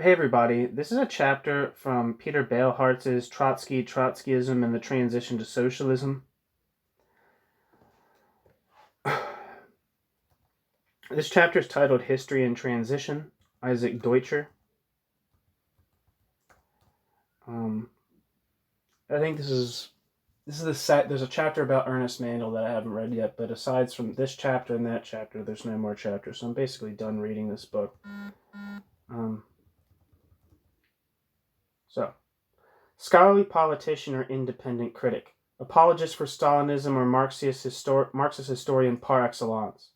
Hey everybody, this is a chapter from Peter Beilharz's Trotskyism and the Transition to Socialism. This chapter is titled History and Transition, Isaac Deutscher. I think there's a chapter about Ernest Mandel that I haven't read yet, but aside from this chapter and that chapter, there's no more chapters, so I'm basically done reading this book. Scholarly politician or independent critic, apologist for Stalinism or Marxist historian par excellence.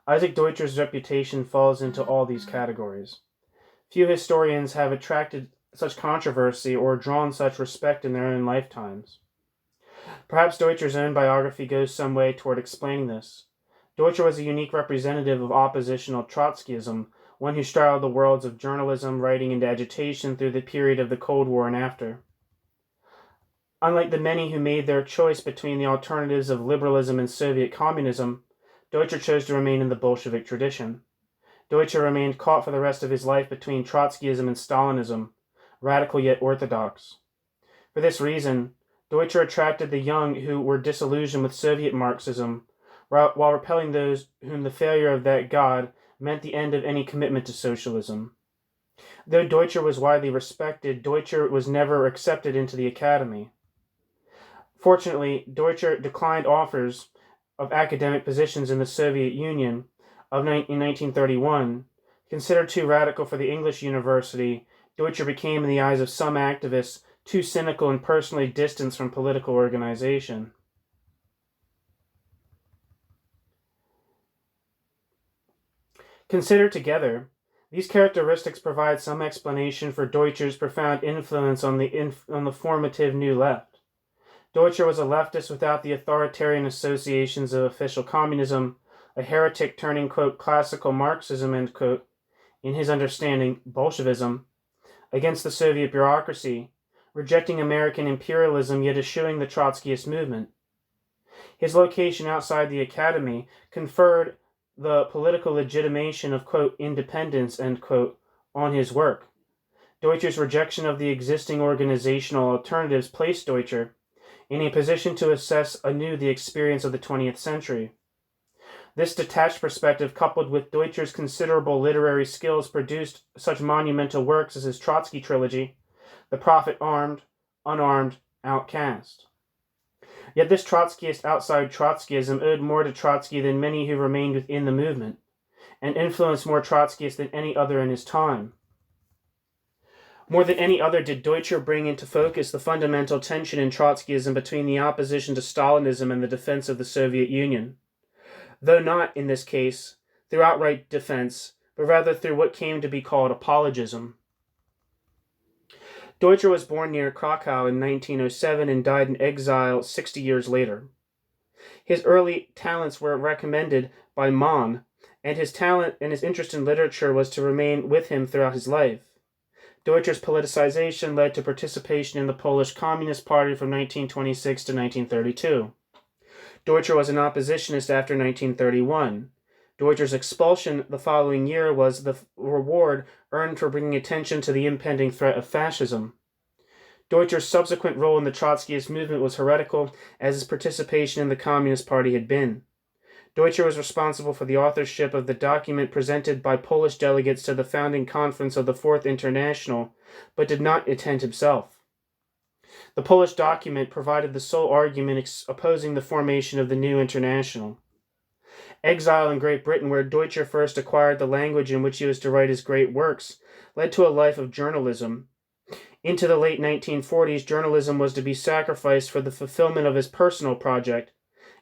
Isaac Deutscher's reputation falls into all these categories. Few historians have attracted such controversy or drawn such respect in their own lifetimes. Perhaps Deutscher's own biography goes some way toward explaining this. Deutscher was a unique representative of oppositional Trotskyism, one who straddled the worlds of journalism, writing, and agitation through the period of the Cold War and after. Unlike the many who made their choice between the alternatives of liberalism and Soviet communism, Deutscher chose to remain in the Bolshevik tradition. Deutscher remained caught for the rest of his life between Trotskyism and Stalinism, radical yet orthodox. For this reason, Deutscher attracted the young who were disillusioned with Soviet Marxism, while repelling those whom the failure of that god meant the end of any commitment to socialism. Though Deutscher was widely respected, Deutscher was never accepted into the academy. Fortunately, Deutscher declined offers of academic positions in the Soviet Union in 1931. Considered too radical for the English university, Deutscher became, in the eyes of some activists, too cynical and personally distanced from political organization. Considered together, these characteristics provide some explanation for Deutscher's profound influence on the formative New Left. Deutscher was a leftist without the authoritarian associations of official communism, a heretic turning, quote, classical Marxism, end quote, in his understanding, Bolshevism, against the Soviet bureaucracy, rejecting American imperialism yet eschewing the Trotskyist movement. His location outside the academy conferred the political legitimation of, quote, independence, end quote, on his work. Deutscher's rejection of the existing organizational alternatives placed Deutscher in a position to assess anew the experience of the 20th century. This detached perspective, coupled with Deutscher's considerable literary skills, produced such monumental works as his Trotsky trilogy, The Prophet Unarmed, Outcast. Yet this Trotskyist outside Trotskyism owed more to Trotsky than many who remained within the movement, and influenced more Trotskyists than any other in his time. More than any other did Deutscher bring into focus the fundamental tension in Trotskyism between the opposition to Stalinism and the defense of the Soviet Union, though not, in this case, through outright defense, but rather through what came to be called apologism. Deutscher was born near Krakow in 1907 and died in exile 60 years later. His early talents were recommended by Mann, and his interest in literature was to remain with him throughout his life. Deutscher's politicization led to participation in the Polish Communist Party from 1926 to 1932. Deutscher was an oppositionist after 1931. Deutscher's expulsion the following year was the reward earned for bringing attention to the impending threat of fascism. Deutscher's subsequent role in the Trotskyist movement was heretical, as his participation in the Communist Party had been. Deutscher was responsible for the authorship of the document presented by Polish delegates to the founding conference of the Fourth International, but did not attend himself. The Polish document provided the sole argument opposing the formation of the new international. Exile in Great Britain, where Deutscher first acquired the language in which he was to write his great works, led to a life of journalism. Into the late 1940s, journalism was to be sacrificed for the fulfillment of his personal project,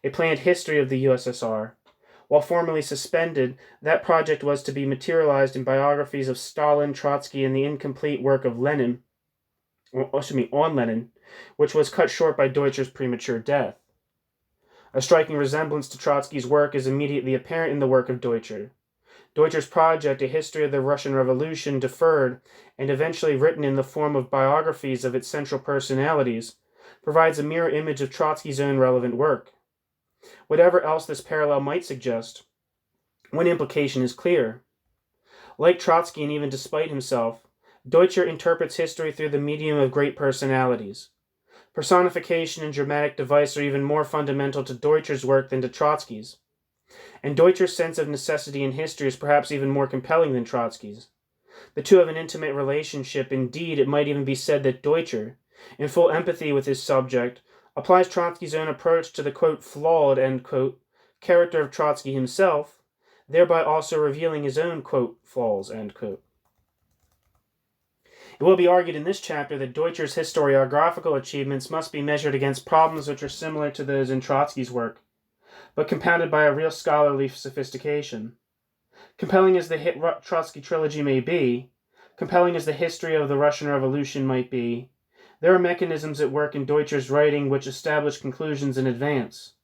a planned history of the USSR. While formally suspended, that project was to be materialized in biographies of Stalin, Trotsky, and the incomplete work of Lenin, on Lenin, which was cut short by Deutscher's premature death. A striking resemblance to Trotsky's work is immediately apparent in the work of Deutscher. Deutscher's project, A History of the Russian Revolution, deferred, and eventually written in the form of biographies of its central personalities, provides a mirror image of Trotsky's own relevant work. Whatever else this parallel might suggest, one implication is clear. Like Trotsky, and even despite himself, Deutscher interprets history through the medium of great personalities. Personification and dramatic device are even more fundamental to Deutscher's work than to Trotsky's. And Deutscher's sense of necessity in history is perhaps even more compelling than Trotsky's. The two have an intimate relationship. Indeed, it might even be said that Deutscher, in full empathy with his subject, applies Trotsky's own approach to the, quote, flawed, end quote, character of Trotsky himself, thereby also revealing his own, quote, flaws, end quote. It will be argued in this chapter that Deutscher's historiographical achievements must be measured against problems which are similar to those in Trotsky's work, but compounded by a real scholarly sophistication. Compelling as the Trotsky trilogy may be, compelling as the history of the Russian Revolution might be, there are mechanisms at work in Deutscher's writing which establish conclusions in advance,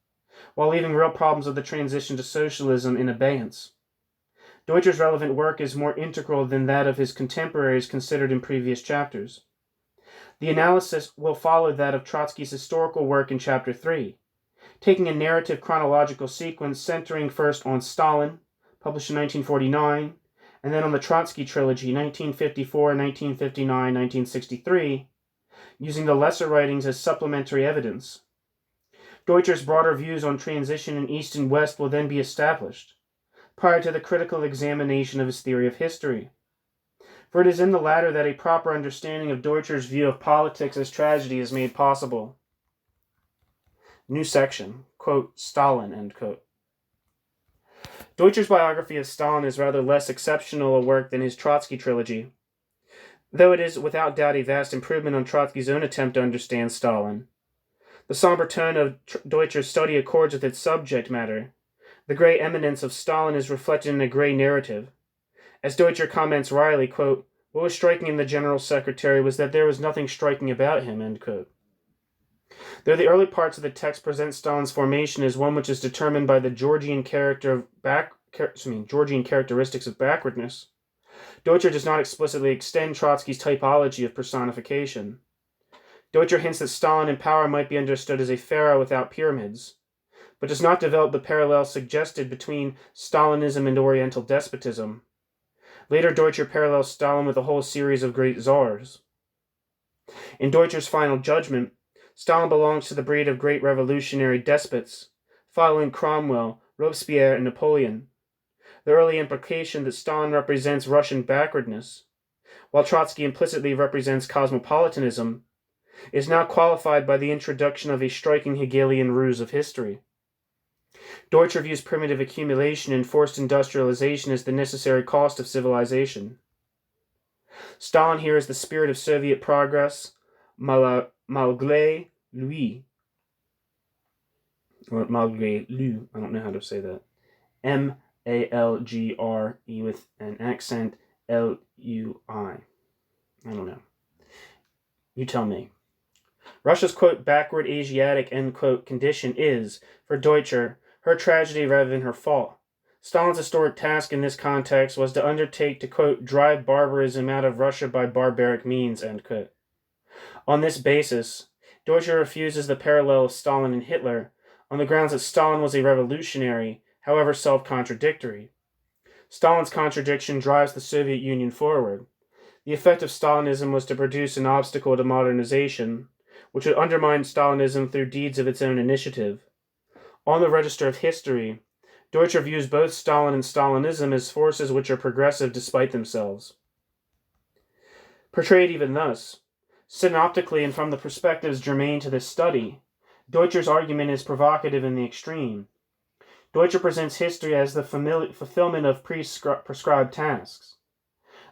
while leaving real problems of the transition to socialism in abeyance. Deutscher's relevant work is more integral than that of his contemporaries considered in previous chapters. The analysis will follow that of Trotsky's historical work in Chapter 3, taking a narrative chronological sequence centering first on Stalin, published in 1949, and then on the Trotsky trilogy, 1954, 1959, 1963, using the lesser writings as supplementary evidence. Deutscher's broader views on transition in East and West will then be established, prior to the critical examination of his theory of history. For it is in the latter that a proper understanding of Deutscher's view of politics as tragedy is made possible. New section, quote, Stalin, end quote. Deutscher's biography of Stalin is rather less exceptional a work than his Trotsky trilogy, though it is without doubt a vast improvement on Trotsky's own attempt to understand Stalin. The somber tone of Deutscher's study accords with its subject matter. The gray eminence of Stalin is reflected in a gray narrative. As Deutscher comments wryly, quote, what was striking in the General Secretary was that there was nothing striking about him, end quote. Though the early parts of the text present Stalin's formation as one which is determined by the Georgian characteristics of backwardness, Deutscher does not explicitly extend Trotsky's typology of personification. Deutscher hints that Stalin in power might be understood as a pharaoh without pyramids, but does not develop the parallel suggested between Stalinism and Oriental despotism. Later, Deutscher parallels Stalin with a whole series of great czars. In Deutscher's final judgment, Stalin belongs to the breed of great revolutionary despots, following Cromwell, Robespierre, and Napoleon. The early implication that Stalin represents Russian backwardness, while Trotsky implicitly represents cosmopolitanism, is now qualified by the introduction of a striking Hegelian ruse of history. Deutscher views primitive accumulation and forced industrialization as the necessary cost of civilization. Stalin here is the spirit of Soviet progress, malgré lui. Or malgré lui, I don't know how to say that. M-A-L-G-R-E with an accent L-U-I. I don't know. You tell me. Russia's, quote, backward Asiatic, end quote, condition is, for Deutscher, her tragedy rather than her fault. Stalin's historic task in this context was to undertake to, quote, drive barbarism out of Russia by barbaric means, end quote. On this basis, Deutscher refuses the parallel of Stalin and Hitler on the grounds that Stalin was a revolutionary, however self-contradictory. Stalin's contradiction drives the Soviet Union forward. The effect of Stalinism was to produce an obstacle to modernization, which would undermine Stalinism through deeds of its own initiative. On the register of history, Deutscher views both Stalin and Stalinism as forces which are progressive despite themselves. Portrayed even thus, synoptically and from the perspectives germane to this study, Deutscher's argument is provocative in the extreme. Deutscher presents history as the fulfillment of prescribed tasks.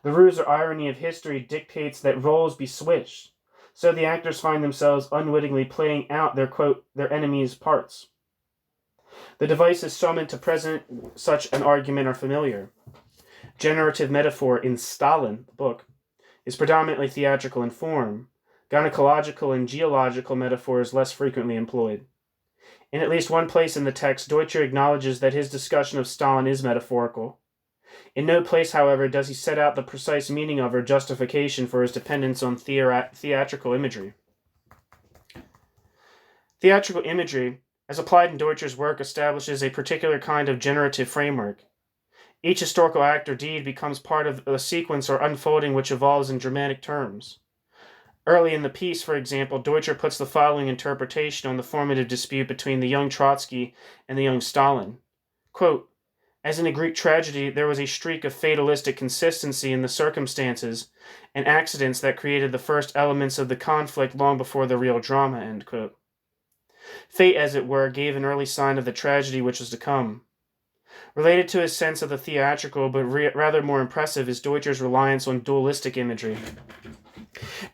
The ruse or irony of history dictates that roles be switched, so the actors find themselves unwittingly playing out their, quote, their enemies' parts. The devices summoned to present such an argument are familiar. Generative metaphor in Stalin, the book, is predominantly theatrical in form. Gynecological and geological metaphor is less frequently employed. In at least one place in the text, Deutscher acknowledges that his discussion of Stalin is metaphorical. In no place, however, does he set out the precise meaning of or justification for his dependence on theatrical imagery. Theatrical imagery, as applied in Deutscher's work, establishes a particular kind of generative framework. Each historical act or deed becomes part of a sequence or unfolding which evolves in dramatic terms. Early in the piece, for example, Deutscher puts the following interpretation on the formative dispute between the young Trotsky and the young Stalin. Quote, as in a Greek tragedy, there was a streak of fatalistic consistency in the circumstances and accidents that created the first elements of the conflict long before the real drama, end quote. Fate, as it were, gave an early sign of the tragedy which was to come. Related to his sense of the theatrical, but rather more impressive, is Deutscher's reliance on dualistic imagery.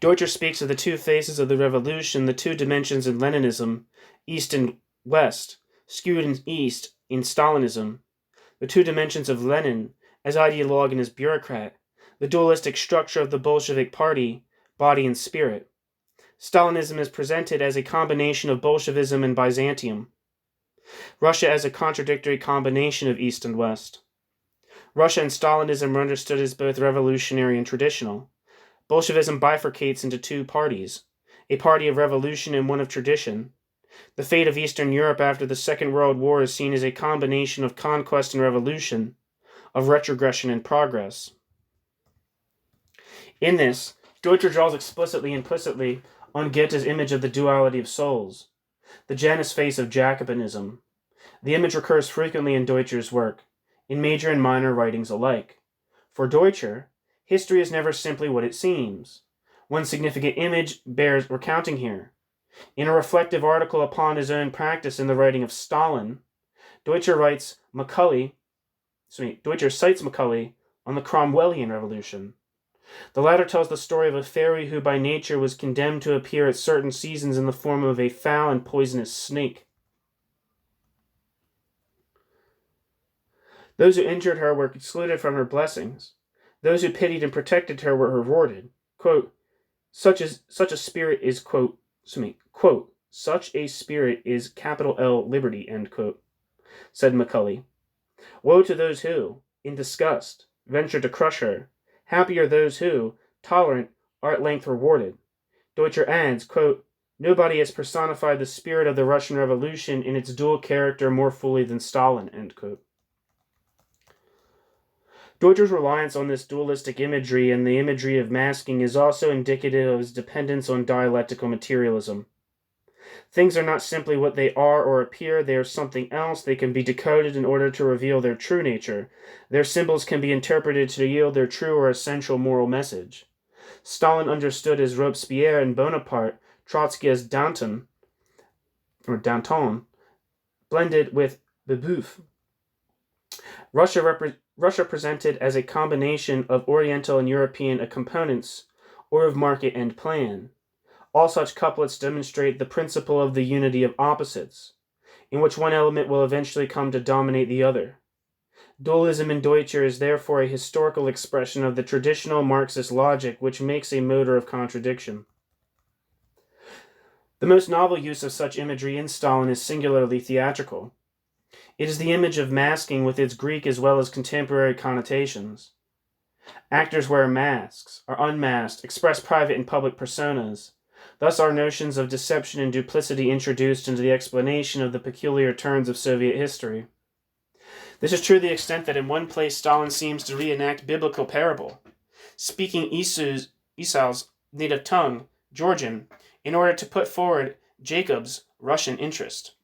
Deutscher speaks of the two faces of the revolution, the two dimensions in Leninism, East and West, skewed in East in Stalinism, the two dimensions of Lenin as ideologue and as bureaucrat, the dualistic structure of the Bolshevik party, body and spirit. Stalinism is presented as a combination of Bolshevism and Byzantium. Russia as a contradictory combination of East and West. Russia and Stalinism are understood as both revolutionary and traditional. Bolshevism bifurcates into two parties, a party of revolution and one of tradition. The fate of Eastern Europe after the Second World War is seen as a combination of conquest and revolution, of retrogression and progress. In this, Deutscher draws explicitly and implicitly on Goethe's image of the duality of souls, the Janus face of Jacobinism. The image recurs frequently in Deutscher's work, in major and minor writings alike. For Deutscher, history is never simply what it seems. One significant image bears recounting here. In a reflective article upon his own practice in the writing of Stalin, Deutscher cites Macaulay on the Cromwellian Revolution. The latter tells the story of a fairy who by nature was condemned to appear at certain seasons in the form of a foul and poisonous snake. Those who injured her were excluded from her blessings. Those who pitied and protected her were rewarded. Quote, such a spirit is, such a spirit is capital L liberty, end quote, said Macaulay. Woe to those who, in disgust, venture to crush her. Happy are those who, tolerant, are at length rewarded. Deutscher adds, quote, nobody has personified the spirit of the Russian Revolution in its dual character more fully than Stalin, end quote. Deutscher's reliance on this dualistic imagery and the imagery of masking is also indicative of his dependence on dialectical materialism. Things are not simply what they are or appear, they are something else. They can be decoded in order to reveal their true nature. Their symbols can be interpreted to yield their true or essential moral message. Stalin understood as Robespierre and Bonaparte, Trotsky as Danton, blended with Babeuf. Russia presented as a combination of Oriental and European components, or of market and plan. All such couplets demonstrate the principle of the unity of opposites, in which one element will eventually come to dominate the other. Dualism in Deutscher is therefore a historical expression of the traditional Marxist logic which makes a motor of contradiction. The most novel use of such imagery in Stalin is singularly theatrical. It is the image of masking with its Greek as well as contemporary connotations. Actors wear masks, are unmasked, express private and public personas. Thus are notions of deception and duplicity introduced into the explanation of the peculiar turns of Soviet history. This is true to the extent that in one place Stalin seems to reenact biblical parable, speaking Esau's native tongue, Georgian, in order to put forward Jacob's Russian interest.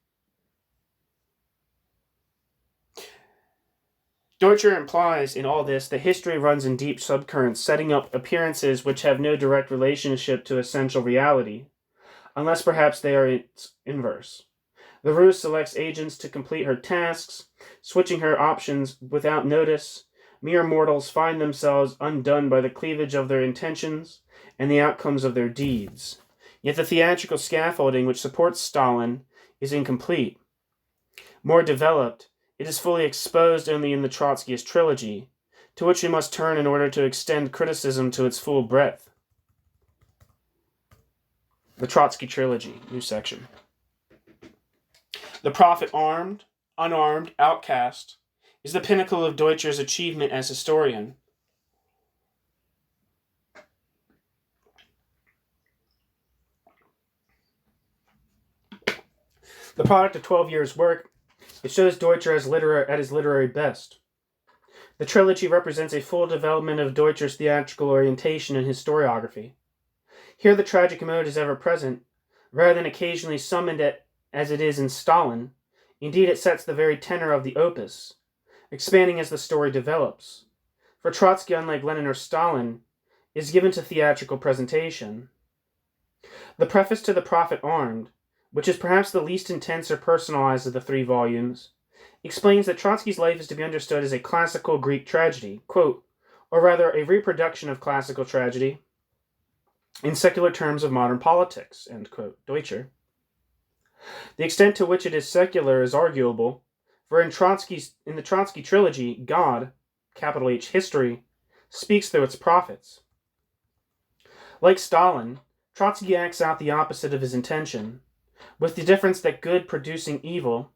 Deutscher implies in all this that history runs in deep subcurrents, setting up appearances which have no direct relationship to essential reality, unless perhaps they are its inverse. The ruse selects agents to complete her tasks, switching her options without notice. Mere mortals find themselves undone by the cleavage of their intentions and the outcomes of their deeds. Yet the theatrical scaffolding which supports Stalin is incomplete. More developed, it is fully exposed only in the Trotskyist trilogy, to which we must turn in order to extend criticism to its full breadth. The Trotsky trilogy, new section. The Prophet Unarmed, Outcast is the pinnacle of Deutscher's achievement as historian. The product of 12 years' work, it shows Deutscher at his literary best. The trilogy represents a full development of Deutscher's theatrical orientation in historiography. Here the tragic mode is ever present, rather than occasionally summoned as it is in Stalin. Indeed, it sets the very tenor of the opus, expanding as the story develops. For Trotsky, unlike Lenin or Stalin, is given to theatrical presentation. The preface to The Prophet Armed, which is perhaps the least intense or personalized of the 3 volumes, explains that Trotsky's life is to be understood as a classical Greek tragedy, quote, or rather a reproduction of classical tragedy in secular terms of modern politics, end quote, Deutscher. The extent to which it is secular is arguable, for in the Trotsky trilogy, God, capital H, history, speaks through its prophets. Like Stalin, Trotsky acts out the opposite of his intention, with the difference that good producing evil,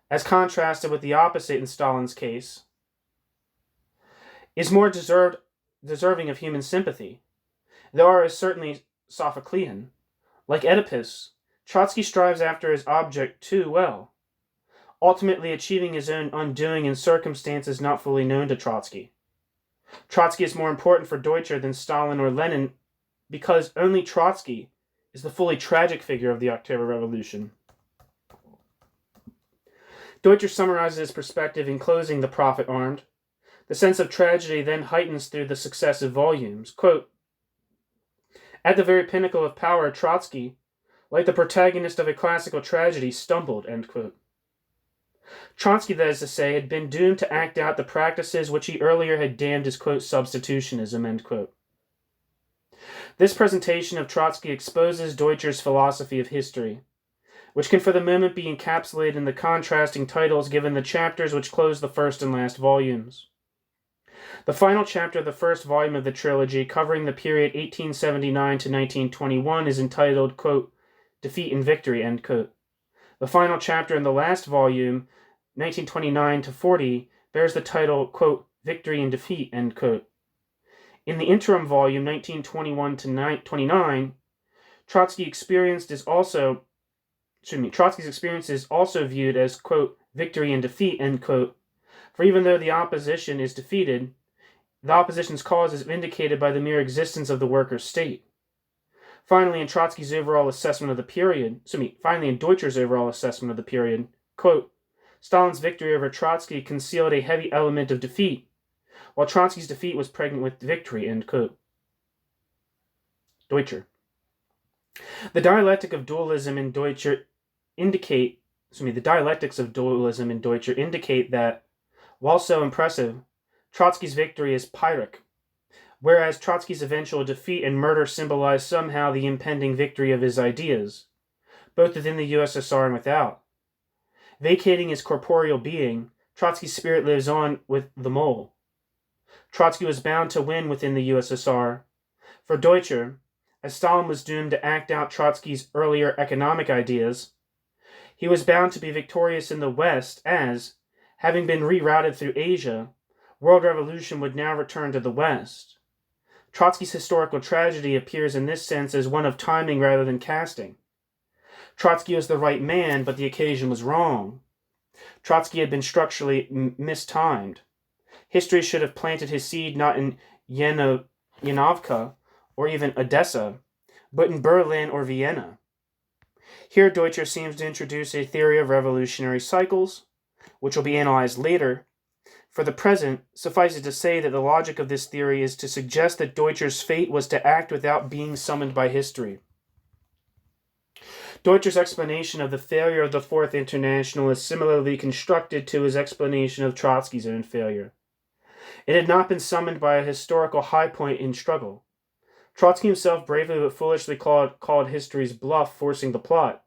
as contrasted with the opposite in Stalin's case, is more deserving of human sympathy. The R is certainly Sophoclean. Like Oedipus, Trotsky strives after his object too well, ultimately achieving his own undoing in circumstances not fully known to Trotsky. Trotsky is more important for Deutscher than Stalin or Lenin because only Trotsky is the fully tragic figure of the October Revolution. Deutscher summarizes his perspective in closing The Prophet Armed. The sense of tragedy then heightens through the successive volumes. Quote, at the very pinnacle of power, Trotsky, like the protagonist of a classical tragedy, stumbled, end quote. Trotsky, that is to say, had been doomed to act out the practices which he earlier had damned as, quote, substitutionism, end quote. This presentation of Trotsky exposes Deutscher's philosophy of history, which can for the moment be encapsulated in the contrasting titles given the chapters which close the first and last volumes. The final chapter of the first volume of the trilogy, covering the period 1879 to 1921, is entitled, quote, Defeat and Victory, end quote. The final chapter in the last volume, 1929 to 40, bears the title, quote, Victory and Defeat, end quote. In the interim volume, 1921 to 29, Trotsky's experience is also viewed as, quote, victory and defeat, end quote. For even though the opposition is defeated, the opposition's cause is vindicated by the mere existence of the workers' state. Finally, in Deutscher's overall assessment of the period, quote, Stalin's victory over Trotsky concealed a heavy element of defeat, while Trotsky's defeat was pregnant with victory, end quote. Deutscher. The dialectics of dualism in Deutscher indicate that, while so impressive, Trotsky's victory is Pyrrhic, whereas Trotsky's eventual defeat and murder symbolize somehow the impending victory of his ideas, both within the USSR and without. Vacating his corporeal being, Trotsky's spirit lives on with the mole. Trotsky was bound to win within the USSR. For Deutscher, as Stalin was doomed to act out Trotsky's earlier economic ideas, he was bound to be victorious in the West as, having been rerouted through Asia, world revolution would now return to the West. Trotsky's historical tragedy appears in this sense as one of timing rather than casting. Trotsky was the right man, but the occasion was wrong. Trotsky had been structurally mistimed. History should have planted his seed not in Yanovka or even Odessa, but in Berlin or Vienna. Here Deutscher seems to introduce a theory of revolutionary cycles, which will be analyzed later. For the present, suffice it to say that the logic of this theory is to suggest that Deutscher's fate was to act without being summoned by history. Deutscher's explanation of the failure of the Fourth International is similarly constructed to his explanation of Trotsky's own failure. It had not been summoned by a historical high point in struggle. Trotsky himself bravely but foolishly called history's bluff, forcing the plot.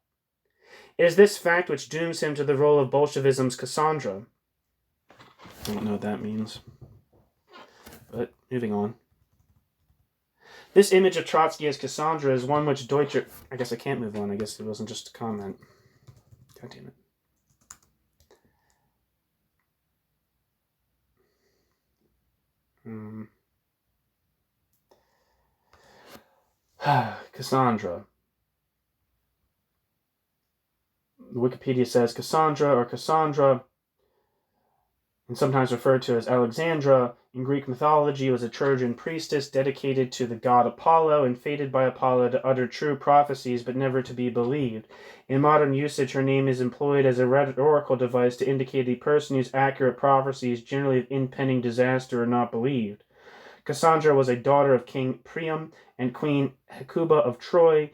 It is this fact which dooms him to the role of Bolshevism's Cassandra. I don't know what that means. But, moving on. This image of Trotsky as Cassandra is one which Deutscher... I guess I can't move on. I guess it wasn't just a comment. God damn it. Cassandra. Wikipedia says Cassandra or Cassandra and sometimes referred to as Alexandra, in Greek mythology was a Trojan priestess dedicated to the god Apollo and fated by Apollo to utter true prophecies but never to be believed. In modern usage, her name is employed as a rhetorical device to indicate a person whose accurate prophecies, generally of impending disaster, are not believed. Cassandra was a daughter of King Priam and Queen Hecuba of Troy.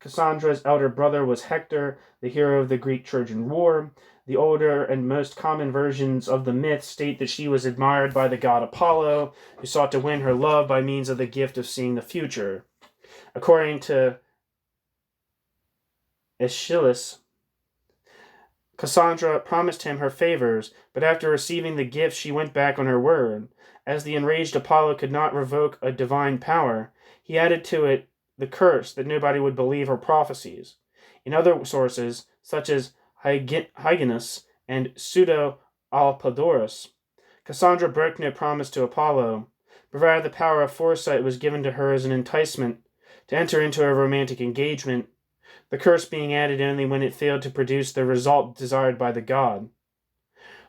Cassandra's elder brother was Hector, the hero of the Greek-Trojan War. The older and most common versions of the myth state that she was admired by the god Apollo, who sought to win her love by means of the gift of seeing the future. According to Aeschylus, Cassandra promised him her favors, but after receiving the gift she went back on her word. As the enraged Apollo could not revoke a divine power, he added to it the curse that nobody would believe her prophecies. In other sources, such as Hyginus and Pseudo-Alpodorus, Cassandra broke no promise to Apollo, provided the power of foresight was given to her as an enticement to enter into a romantic engagement, the curse being added only when it failed to produce the result desired by the god.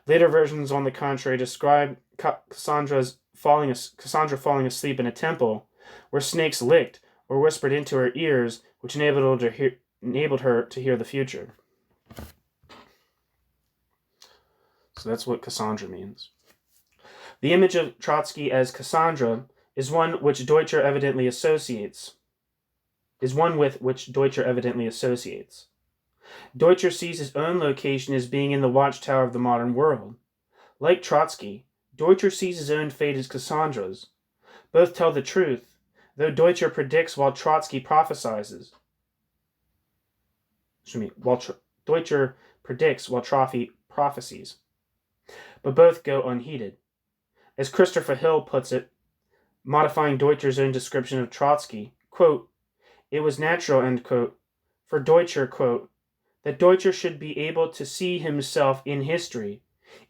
Later versions, on the contrary, describe Cassandra falling asleep in a temple, where snakes licked or whispered into her ears, which enabled her to hear the future. So that's what Cassandra means. The image of Trotsky as Cassandra is one which Deutscher evidently associates. Deutscher sees his own location as being in the watchtower of the modern world. Like Trotsky, Deutscher sees his own fate as Cassandra's. Both tell the truth, though Deutscher predicts while Trotsky prophesies. Deutscher predicts while Trotsky prophesies. But both go unheeded. As Christopher Hill puts it, modifying Deutscher's own description of Trotsky, quote, "It was natural," end quote, for Deutscher, quote, "that Deutscher should be able to see himself in history,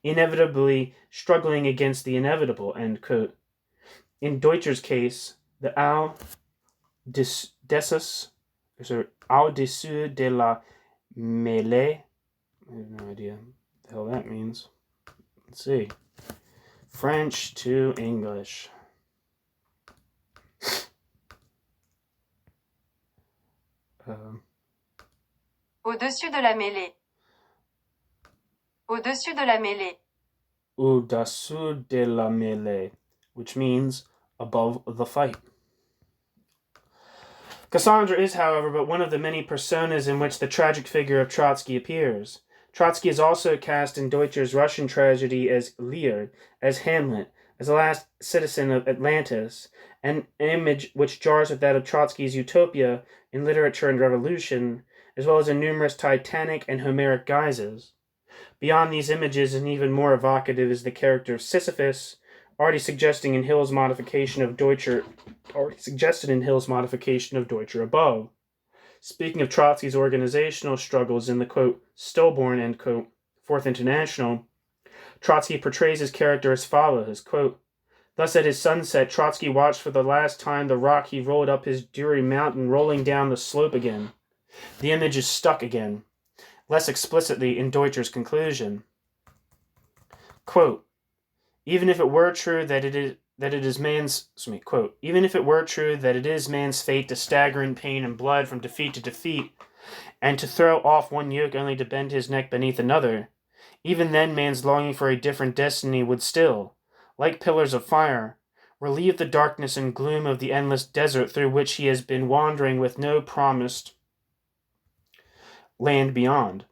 inevitably struggling against the inevitable," end quote. In Deutscher's case, the au-dessus de la mêlée, I have no idea what the hell that means. Let's see. French to English. Au-dessus de la mêlée. Au-dessus de la mêlée. Au-dessous de la mêlée, which means above the fight. Cassandra is, however, but one of the many personas in which the tragic figure of Trotsky appears. Trotsky is also cast in Deutscher's Russian tragedy as Lear, as Hamlet, as the last citizen of Atlantis, an image which jars with that of Trotsky's utopia in literature and revolution, as well as in numerous Titanic and Homeric guises. Beyond these images, and even more evocative, is the character of Sisyphus, already suggested in Hill's modification of Deutscher above. Speaking of Trotsky's organizational struggles in the, quote, stillborn, end quote, Fourth International, Trotsky portrays his character as follows, quote, "Thus at his sunset, Trotsky watched for the last time the rock he rolled up his dreary mountain rolling down the slope again. The image is stuck again," less explicitly in Deutscher's conclusion. Quote, even if it were true that it is man's fate to stagger in pain and blood from defeat to defeat, and to throw off one yoke only to bend his neck beneath another, even then man's longing for a different destiny would still, like pillars of fire, relieve the darkness and gloom of the endless desert through which he has been wandering with no promised land beyond.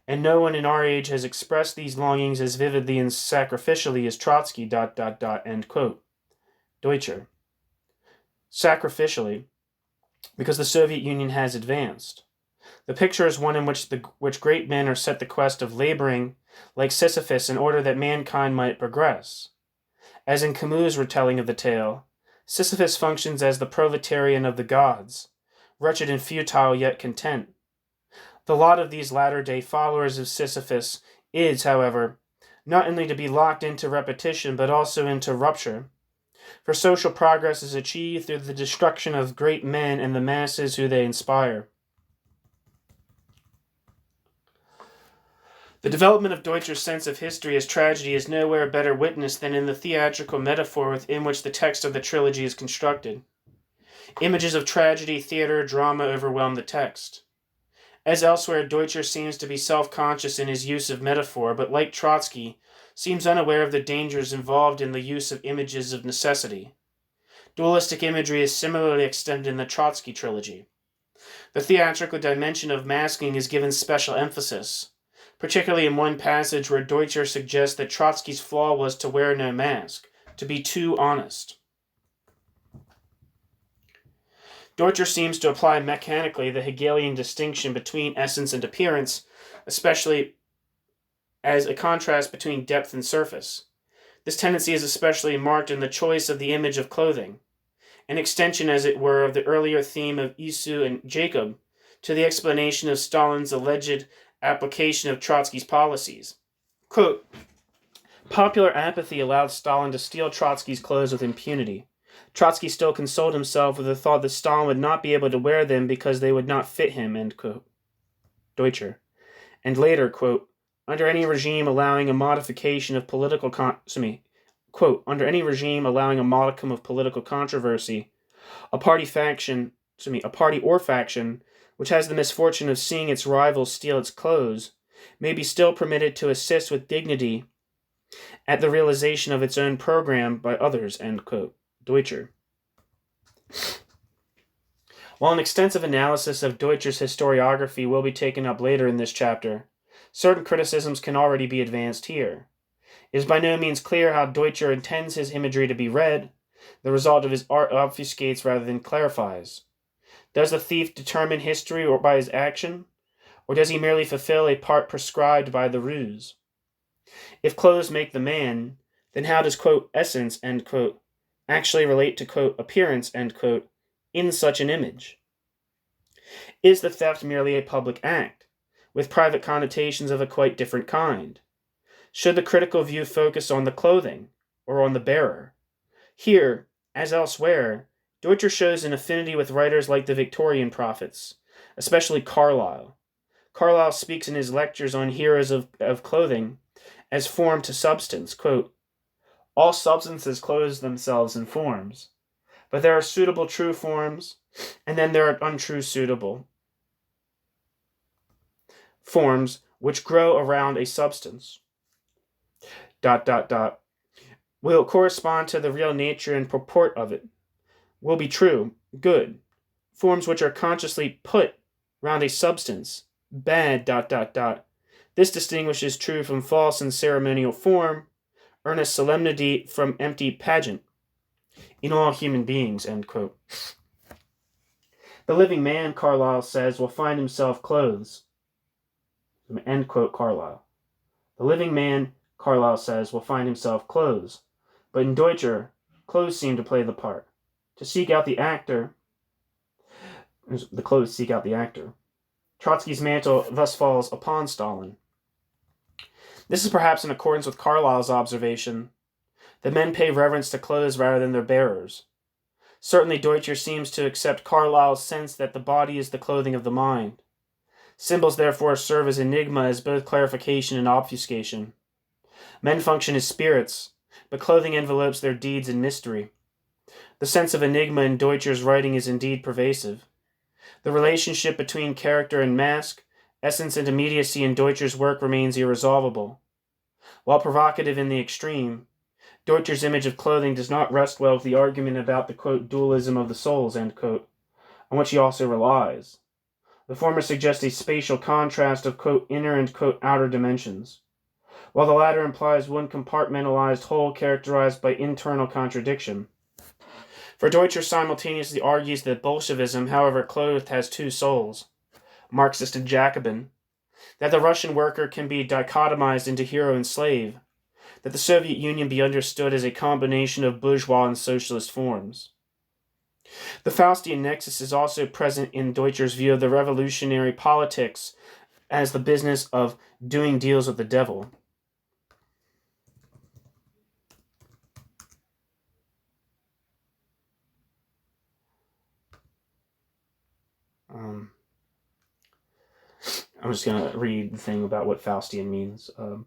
And no one in our age has expressed these longings as vividly and sacrificially as Trotsky, ... end quote. Deutscher. Sacrificially, because the Soviet Union has advanced. The picture is one in which great men are set the quest of laboring, like Sisyphus, in order that mankind might progress. As in Camus' retelling of the tale, Sisyphus functions as the proletarian of the gods, wretched and futile yet content. The lot of these latter-day followers of Sisyphus is, however, not only to be locked into repetition, but also into rupture. For social progress is achieved through the destruction of great men and the masses who they inspire. The development of Deutscher's sense of history as tragedy is nowhere better witnessed than in the theatrical metaphor within which the text of the trilogy is constructed. Images of tragedy, theater, drama overwhelm the text. As elsewhere, Deutscher seems to be self-conscious in his use of metaphor, but like Trotsky, seems unaware of the dangers involved in the use of images of necessity. Dualistic imagery is similarly extended in the Trotsky trilogy. The theatrical dimension of masking is given special emphasis, particularly in one passage where Deutscher suggests that Trotsky's flaw was to wear no mask, to be too honest. Deutscher seems to apply mechanically the Hegelian distinction between essence and appearance, especially as a contrast between depth and surface. This tendency is especially marked in the choice of the image of clothing, an extension, as it were, of the earlier theme of Esau and Jacob to the explanation of Stalin's alleged application of Trotsky's policies. Quote, popular apathy allowed Stalin to steal Trotsky's clothes with impunity. Trotsky still consoled himself with the thought that Stalin would not be able to wear them because they would not fit him, end quote. Deutscher. And later, quote, under any regime allowing a modification of political under any regime allowing a modicum of political controversy, a party or faction which has the misfortune of seeing its rivals steal its clothes may be still permitted to assist with dignity at the realization of its own program by others, end quote. Deutscher. While an extensive analysis of Deutscher's historiography will be taken up later in this chapter, certain criticisms can already be advanced here. It is by no means clear how Deutscher intends his imagery to be read. The result of his art obfuscates rather than clarifies. Does the thief determine history or by his action, or does he merely fulfill a part prescribed by the ruse? If clothes make the man, then how does, quote, essence, end quote, actually relate to, quote, appearance, end quote, in such an image? Is the theft merely a public act, with private connotations of a quite different kind? Should the critical view focus on the clothing, or on the bearer? Here, as elsewhere, Deutscher shows an affinity with writers like the Victorian prophets, especially Carlyle. Carlyle speaks in his lectures on heroes of clothing as form to substance, quote, all substances clothe themselves in forms, but there are suitable true forms, and then there are untrue suitable forms which grow around a substance. ... will correspond to the real nature and purport of it, will be true, good, forms which are consciously put round a substance, bad ... This distinguishes true from false in ceremonial form, earnest solemnity from empty pageant, in all human beings, end quote. The living man, Carlyle says, will find himself clothes, end quote, Carlyle. The living man, Carlyle says, will find himself clothes, but in Deutscher, clothes seem to play the part. To seek out the actor, the clothes seek out the actor. Trotsky's mantle thus falls upon Stalin. This is perhaps in accordance with Carlyle's observation that men pay reverence to clothes rather than their bearers. Certainly Deutscher seems to accept Carlyle's sense that the body is the clothing of the mind. Symbols therefore serve as enigma as both clarification and obfuscation. Men function as spirits, but clothing envelopes their deeds in mystery. The sense of enigma in Deutscher's writing is indeed pervasive. The relationship between character and mask, essence and immediacy in Deutscher's work remains irresolvable. While provocative in the extreme, Deutscher's image of clothing does not rest well with the argument about the, quote, dualism of the souls, end quote, on which he also relies. The former suggests a spatial contrast of, quote, inner and, quote, outer dimensions, while the latter implies one compartmentalized whole characterized by internal contradiction. For Deutscher simultaneously argues that Bolshevism, however clothed, has two souls, Marxist and Jacobin, that the Russian worker can be dichotomized into hero and slave, that the Soviet Union be understood as a combination of bourgeois and socialist forms. The Faustian nexus is also present in Deutscher's view of the revolutionary politics as the business of doing deals with the devil. I'm just going to read the thing about what Faustian means from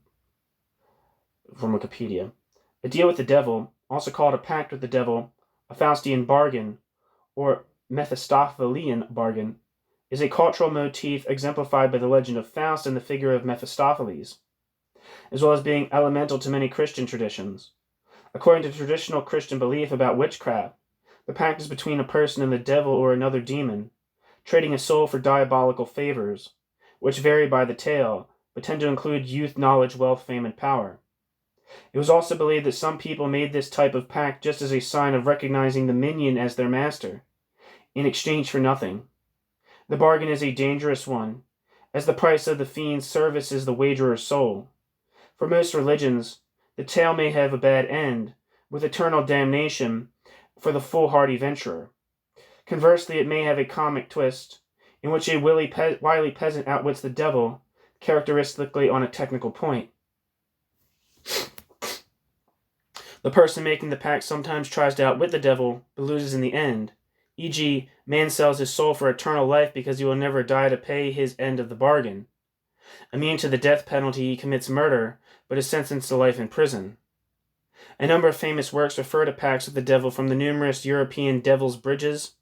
Wikipedia. A deal with the devil, also called a pact with the devil, a Faustian bargain, or Mephistophelian bargain, is a cultural motif exemplified by the legend of Faust and the figure of Mephistopheles, as well as being elemental to many Christian traditions. According to traditional Christian belief about witchcraft, the pact is between a person and the devil or another demon, trading a soul for diabolical favors, which vary by the tale, but tend to include youth, knowledge, wealth, fame, and power. It was also believed that some people made this type of pact just as a sign of recognizing the minion as their master, in exchange for nothing. The bargain is a dangerous one, as the price of the fiend's service is the wagerer's soul. For most religions, the tale may have a bad end, with eternal damnation for the foolhardy venturer. Conversely, it may have a comic twist, in which a wily peasant outwits the devil, characteristically on a technical point. The person making the pact sometimes tries to outwit the devil, but loses in the end. E.g., man sells his soul for eternal life because he will never die to pay his end of the bargain. Immune to the death penalty, he commits murder, but is sentenced to life in prison. A number of famous works refer to pacts with the devil, from the numerous European Devil's Bridges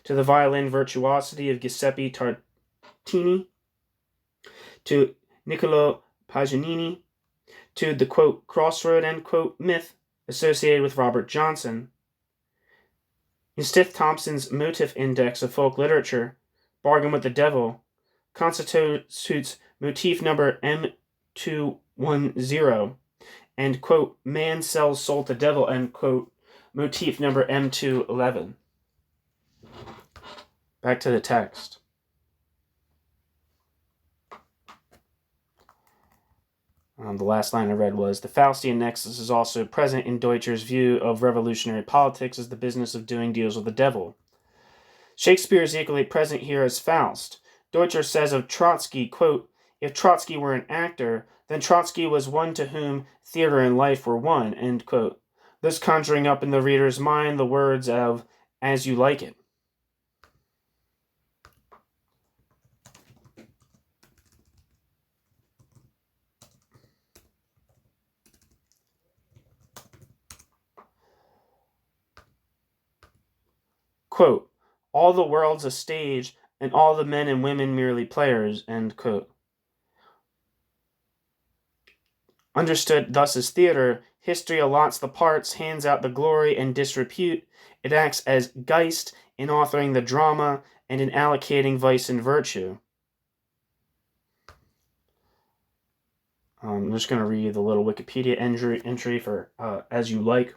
to the violin virtuosity of Giuseppe Tartini, to Niccolo Paganini, to the, quote, crossroad, end quote, myth associated with Robert Johnson. In Stith Thompson's Motif Index of Folk Literature, Bargain with the Devil constitutes motif number M210, and, quote, man sells soul to devil, end quote, motif number M211. Back to the text. The last line I read was, the Faustian nexus is also present in Deutscher's view of revolutionary politics as the business of doing deals with the devil. Shakespeare is equally present here as Faust. Deutscher says of Trotsky, quote, if Trotsky were an actor, then Trotsky was one to whom theater and life were one, end quote, thus conjuring up in the reader's mind the words of As You Like It. Quote, all the world's a stage, and all the men and women merely players, end quote. Understood thus as theater, history allots the parts, hands out the glory and disrepute. It acts as Geist in authoring the drama and in allocating vice and virtue. I'm just going to read the little Wikipedia entry for As You Like.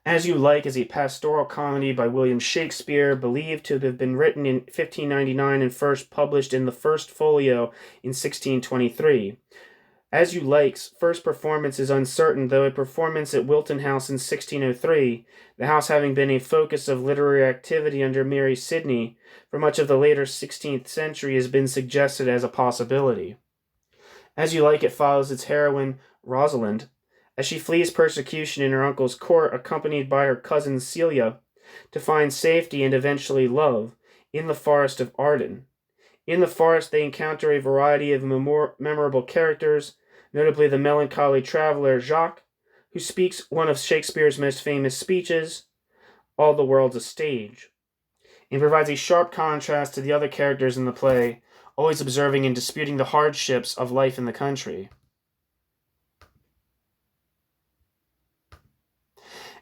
As You Like is a pastoral comedy by William Shakespeare, believed to have been written in 1599 and first published in the First Folio in 1623. As You Like's first performance is uncertain, though a performance at Wilton House in 1603, the house having been a focus of literary activity under Mary Sidney for much of the later 16th century, has been suggested as a possibility. As You Like It follows its heroine, Rosalind, as she flees persecution in her uncle's court, accompanied by her cousin Celia, to find safety and eventually love in the forest of Arden. In the forest, they encounter a variety of memorable characters, notably the melancholy traveler Jacques, who speaks one of Shakespeare's most famous speeches, All the World's a Stage, and provides a sharp contrast to the other characters in the play, always observing and disputing the hardships of life in the country.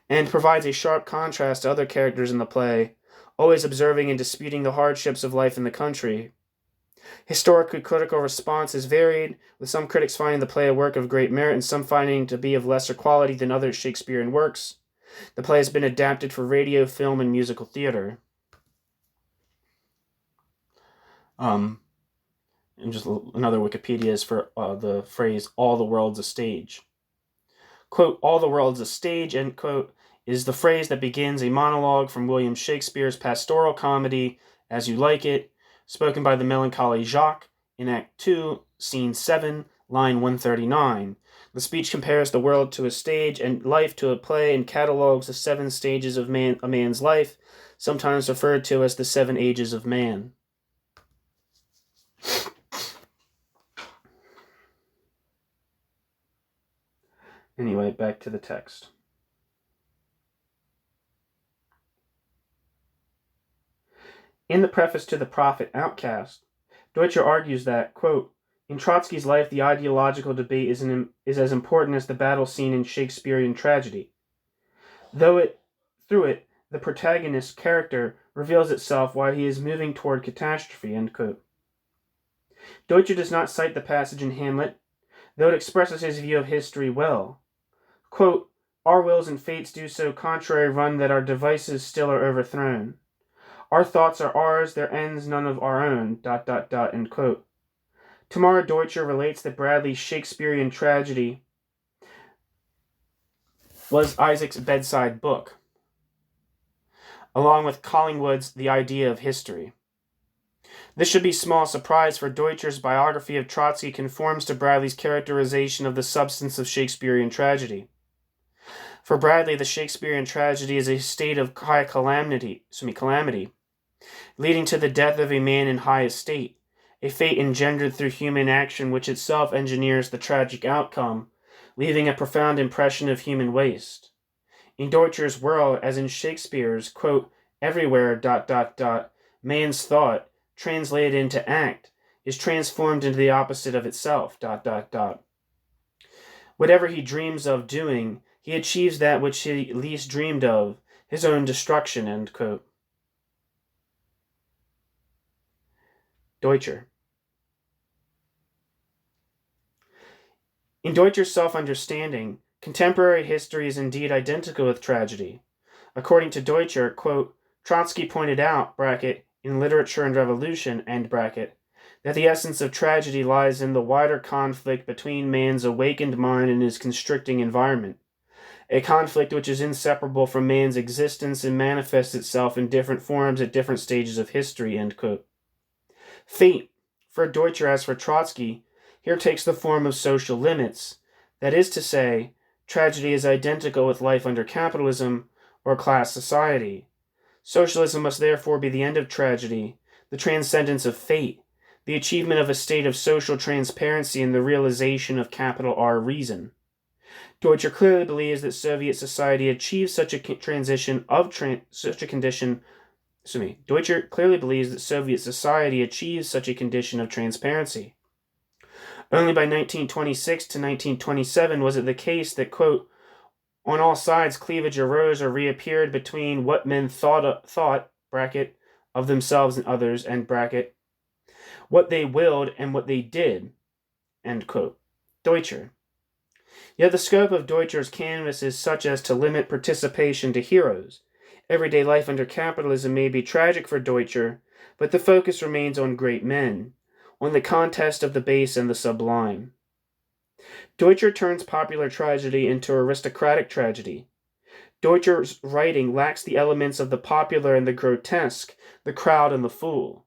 And provides a sharp contrast to other characters in the play, always observing and disputing the hardships of life in the country. Historically critical response is varied, with some critics finding the play a work of great merit and some finding it to be of lesser quality than other Shakespearean works. The play has been adapted for radio, film, and musical theater. And just another Wikipedia is for the phrase, all the world's a stage. Quote, all the world's a stage, end quote, is the phrase that begins a monologue from William Shakespeare's pastoral comedy, As You Like It, spoken by the melancholy Jacques in Act 2, Scene 7, line 139. The speech compares the world to a stage and life to a play and catalogues the 7 stages of a man's life, sometimes referred to as the 7 ages of man. Anyway, back to the text. In the preface to the Prophet Outcast, Deutscher argues that, quote, in Trotsky's life, the ideological debate is as important as the battle scene in Shakespearean tragedy. Through it, the protagonist's character reveals itself while he is moving toward catastrophe, end quote. Deutscher does not cite the passage in Hamlet, though it expresses his view of history well. Quote, our wills and fates do so contrary run that our devices still are overthrown. Our thoughts are ours, their ends none of our own, ... end quote. Tamara Deutscher relates that Bradley's Shakespearean tragedy was Isaac's bedside book, along with Collingwood's The Idea of History. This should be small surprise, for Deutscher's biography of Trotsky conforms to Bradley's characterization of the substance of Shakespearean tragedy. For Bradley, the Shakespearean tragedy is a state of high calamity, leading to the death of a man in high estate, a fate engendered through human action which itself engineers the tragic outcome, leaving a profound impression of human waste. In Deutscher's world, as in Shakespeare's, quote, everywhere, ... man's thought, translated into act, is transformed into the opposite of itself, ... Whatever he dreams of doing, he achieves that which he least dreamed of, his own destruction, end quote. Deutscher. In Deutscher's self-understanding, contemporary history is indeed identical with tragedy. According to Deutscher, quote, Trotsky pointed out, bracket, in Literature and Revolution, end bracket, that the essence of tragedy lies in the wider conflict between man's awakened mind and his constricting environment, a conflict which is inseparable from man's existence and manifests itself in different forms at different stages of history, end quote. Fate, for Deutscher as for Trotsky, here takes the form of social limits. That is to say, tragedy is identical with life under capitalism or class society. Socialism must therefore be the end of tragedy, the transcendence of fate, the achievement of a state of social transparency and the realization of capital R reason. Deutscher clearly believes that Soviet society achieved such a Deutscher clearly believes that Soviet society achieved such a condition of transparency. Only by 1926 to 1927 was it the case that, quote, on all sides cleavage arose or reappeared between what men thought, bracket, of themselves and others, end bracket, what they willed and what they did, end quote. Deutscher. Yet the scope of Deutscher's canvas is such as to limit participation to heroes. Everyday life under capitalism may be tragic for Deutscher, but the focus remains on great men, on the contest of the base and the sublime. Deutscher turns popular tragedy into aristocratic tragedy. Deutscher's writing lacks the elements of the popular and the grotesque, the crowd and the fool.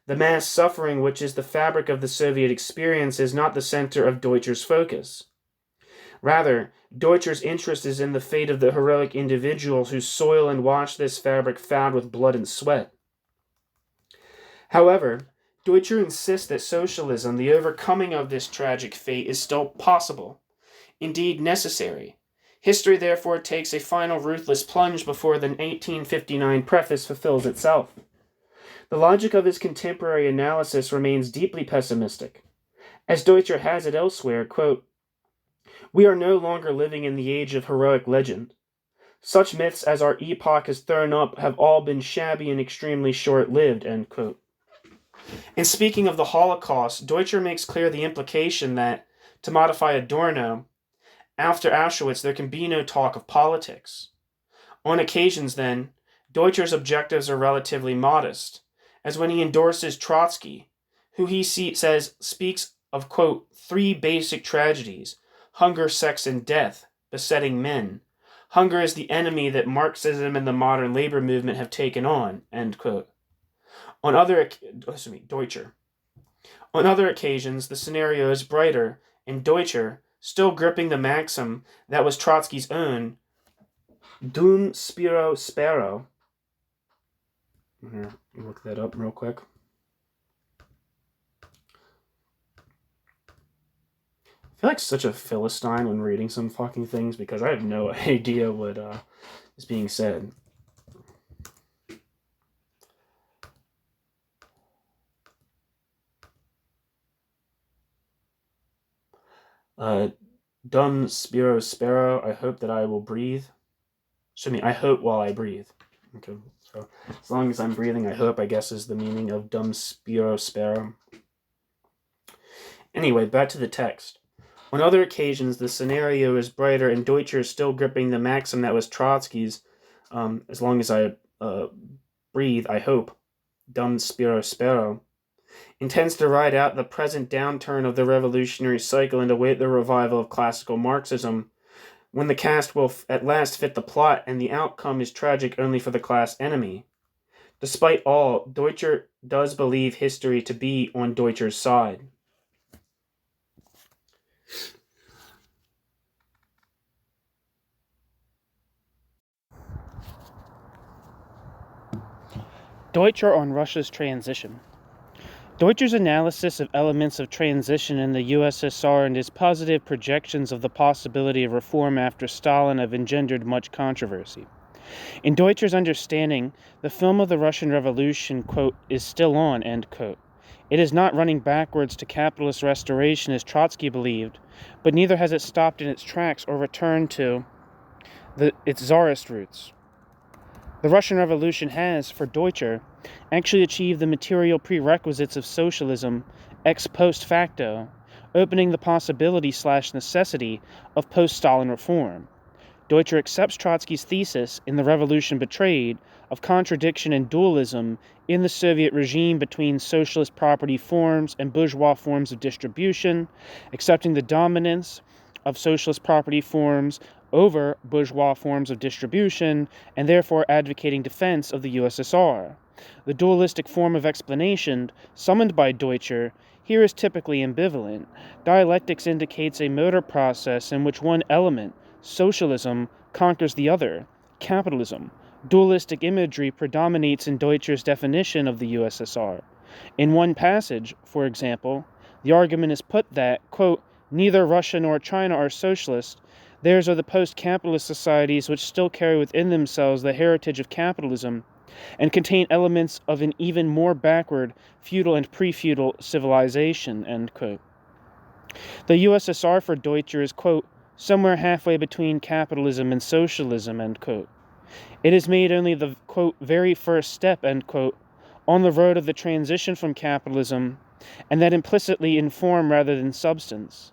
The mass suffering, which is the fabric of the Soviet experience, is not the center of Deutscher's focus. Rather, Deutscher's interest is in the fate of the heroic individuals who soil and wash this fabric found with blood and sweat. However, Deutscher insists that socialism, the overcoming of this tragic fate, is still possible, indeed necessary. History therefore takes a final ruthless plunge before the 1859 preface fulfills itself. The logic of his contemporary analysis remains deeply pessimistic. As Deutscher has it elsewhere, quote, we are no longer living in the age of heroic legend. Such myths as our epoch has thrown up have all been shabby and extremely short-lived, end quote. In speaking of the Holocaust, Deutscher makes clear the implication that, to modify Adorno, after Auschwitz there can be no talk of politics. On occasions, then, Deutscher's objectives are relatively modest, as when he endorses Trotsky, who he says speaks of, quote, three basic tragedies, hunger, sex, and death, besetting men. Hunger is the enemy that Marxism and the modern labor movement have taken on, end quote. Deutscher. On other occasions, the scenario is brighter, and Deutscher, still gripping the maxim that was Trotsky's own, dum spiro spero. Here, look that up real quick. feel like such a Philistine when reading some fucking things because I have no idea what is being said. Dumb Sparrow, I hope that I will breathe. I hope while I breathe. Okay, so as long as I'm breathing, I hope, I guess, is the meaning of Dumb Sparrow. Anyway, back to the text. On other occasions, the scenario is brighter, and Deutscher is still gripping the maxim that was Trotsky's, as long as I breathe, I hope, Dumb Sparrow, intends to ride out the present downturn of the revolutionary cycle and await the revival of classical Marxism, when the cast will at last fit the plot and the outcome is tragic only for the class enemy. Despite all, Deutscher does believe history to be on Deutscher's side. Deutscher on Russia's transition. Deutscher's analysis of elements of transition in the USSR and his positive projections of the possibility of reform after Stalin have engendered much controversy. In Deutscher's understanding, the film of the Russian Revolution, quote, is still on, end quote. It is not running backwards to capitalist restoration as Trotsky believed, but neither has it stopped in its tracks or returned to its czarist roots. The Russian Revolution has, for Deutscher, actually achieved the material prerequisites of socialism ex post facto, opening the possibility/necessity of post-Stalin reform. Deutscher accepts Trotsky's thesis in The Revolution Betrayed of contradiction and dualism in the Soviet regime between socialist property forms and bourgeois forms of distribution, accepting the dominance of socialist property forms over bourgeois forms of distribution, and therefore advocating defense of the USSR. The dualistic form of explanation, summoned by Deutscher, here is typically ambivalent. Dialectics indicates a motor process in which one element, socialism, conquers the other, capitalism. Dualistic imagery predominates in Deutscher's definition of the USSR. In one passage, for example, the argument is put that, quote, neither Russia nor China are socialist. Theirs are the post-capitalist societies which still carry within themselves the heritage of capitalism and contain elements of an even more backward feudal and pre-feudal civilization, end quote. The USSR for Deutscher is, quote, somewhere halfway between capitalism and socialism, end quote. It has made only the, quote, very first step, end quote, on the road of the transition from capitalism, and that implicitly in form rather than substance.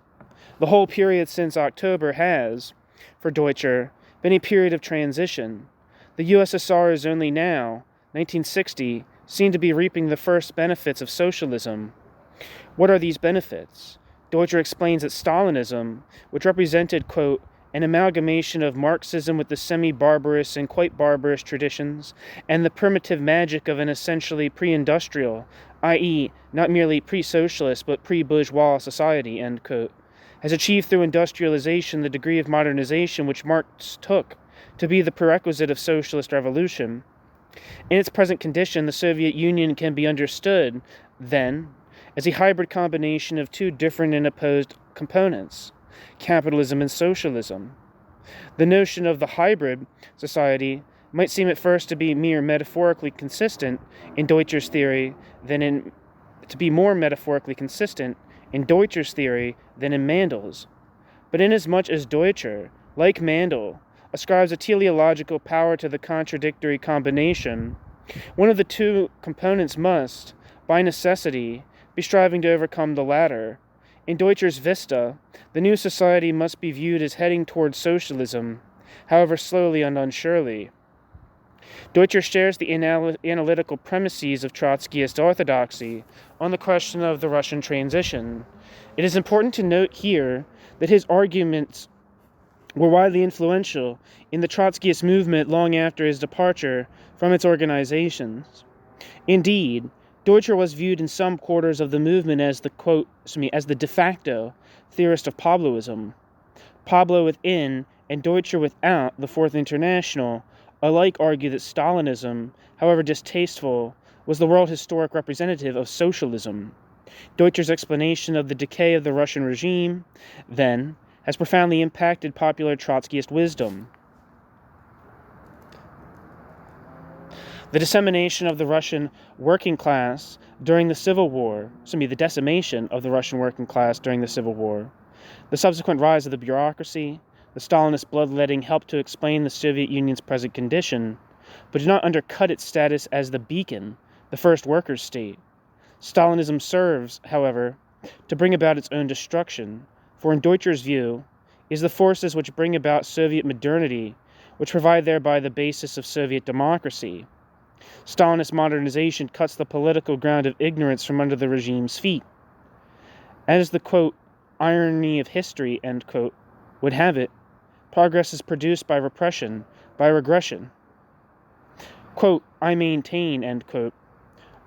The whole period since October has, for Deutscher, been a period of transition. The USSR is only now, 1960, seen to be reaping the first benefits of socialism. What are these benefits? Deutscher explains that Stalinism, which represented, quote, an amalgamation of Marxism with the semi-barbarous and quite barbarous traditions, and the primitive magic of an essentially pre-industrial, i.e., not merely pre-socialist but pre-bourgeois society, end quote, has achieved through industrialization the degree of modernization which Marx took to be the prerequisite of socialist revolution. In its present condition, the Soviet Union can be understood, then, as a hybrid combination of two different and opposed components, capitalism and socialism. The notion of the hybrid society might seem at first to be mere metaphorically consistent in Deutscher's theory than in Mandel's. But inasmuch as Deutscher, like Mandel, ascribes a teleological power to the contradictory combination, one of the two components must, by necessity, be striving to overcome the latter. In Deutscher's vista, the new society must be viewed as heading towards socialism, however slowly and unsurely. Deutscher shares the analytical premises of Trotskyist orthodoxy on the question of the Russian transition. It is important to note here that his arguments were widely influential in the Trotskyist movement long after his departure from its organizations. Indeed, Deutscher was viewed in some quarters of the movement as the de facto theorist of Pabloism. Pablo within and Deutscher without the Fourth International alike argue that Stalinism, however distasteful, was the world historic representative of socialism. Deutscher's explanation of the decay of the Russian regime, then, has profoundly impacted popular Trotskyist wisdom. The dissemination of the Russian working class during the Civil War, the decimation of the Russian working class during the Civil War, the subsequent rise of the bureaucracy, the Stalinist bloodletting helped to explain the Soviet Union's present condition, but did not undercut its status as the beacon, the first workers' state. Stalinism serves, however, to bring about its own destruction, for in Deutscher's view, is the forces which bring about Soviet modernity, which provide thereby the basis of Soviet democracy. Stalinist modernization cuts the political ground of ignorance from under the regime's feet. As the, quote, irony of history, end quote, would have it, progress is produced by repression, by regression. Quote, I maintain, end quote,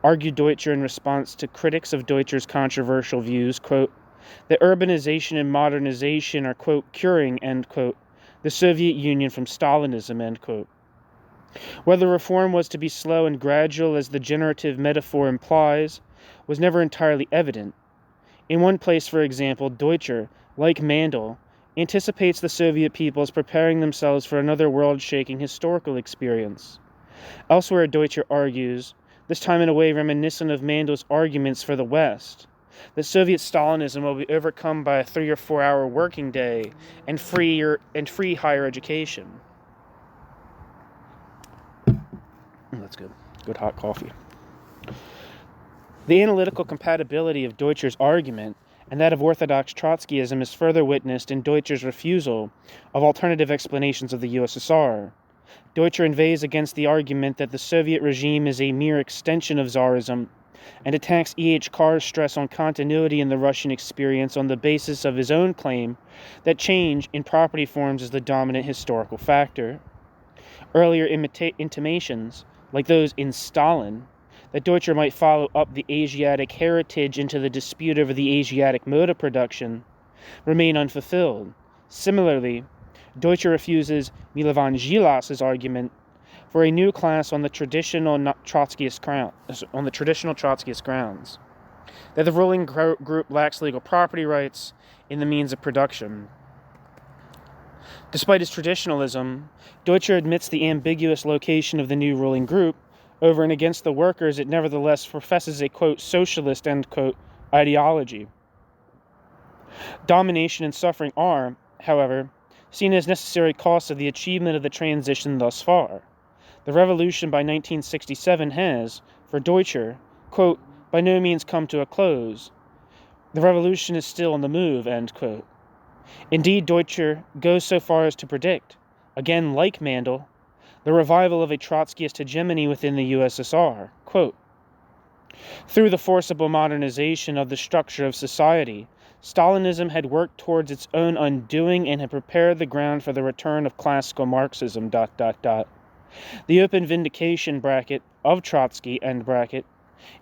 argued Deutscher in response to critics of Deutscher's controversial views, quote, that urbanization and modernization are, quote, curing, end quote, the Soviet Union from Stalinism, end quote. Whether reform was to be slow and gradual as the generative metaphor implies, was never entirely evident. In one place, for example, Deutscher, like Mandel, anticipates the Soviet peoples preparing themselves for another world-shaking historical experience. Elsewhere, Deutscher argues, this time in a way reminiscent of Mandel's arguments for the West, that Soviet Stalinism will be overcome by a 3 or 4 hour working day and free higher education. That's good. Good hot coffee. The analytical compatibility of Deutscher's argument and that of orthodox Trotskyism is further witnessed in Deutscher's refusal of alternative explanations of the USSR. Deutscher inveighs against the argument that the Soviet regime is a mere extension of Tsarism and attacks E.H. Carr's stress on continuity in the Russian experience on the basis of his own claim that change in property forms is the dominant historical factor. Earlier intimations, like those in Stalin, that Deutscher might follow up the Asiatic heritage into the dispute over the Asiatic mode of production, remain unfulfilled. Similarly, Deutscher refuses Milovan Žilas's argument for a new class on the traditional Trotskyist grounds, that the ruling group lacks legal property rights in the means of production. Despite his traditionalism, Deutscher admits the ambiguous location of the new ruling group. Over and against the workers, it nevertheless professes a, quote, socialist, end quote, ideology. Domination and suffering are, however, seen as necessary costs of the achievement of the transition thus far. The revolution by 1967 has, for Deutscher, quote, by no means come to a close. The revolution is still on the move, end quote. Indeed, Deutscher goes so far as to predict, again like Mandel, the revival of a Trotskyist hegemony within the USSR. Quote, through the forcible modernization of the structure of society, Stalinism had worked towards its own undoing and had prepared the ground for the return of classical Marxism, ... The open vindication, of Trotsky,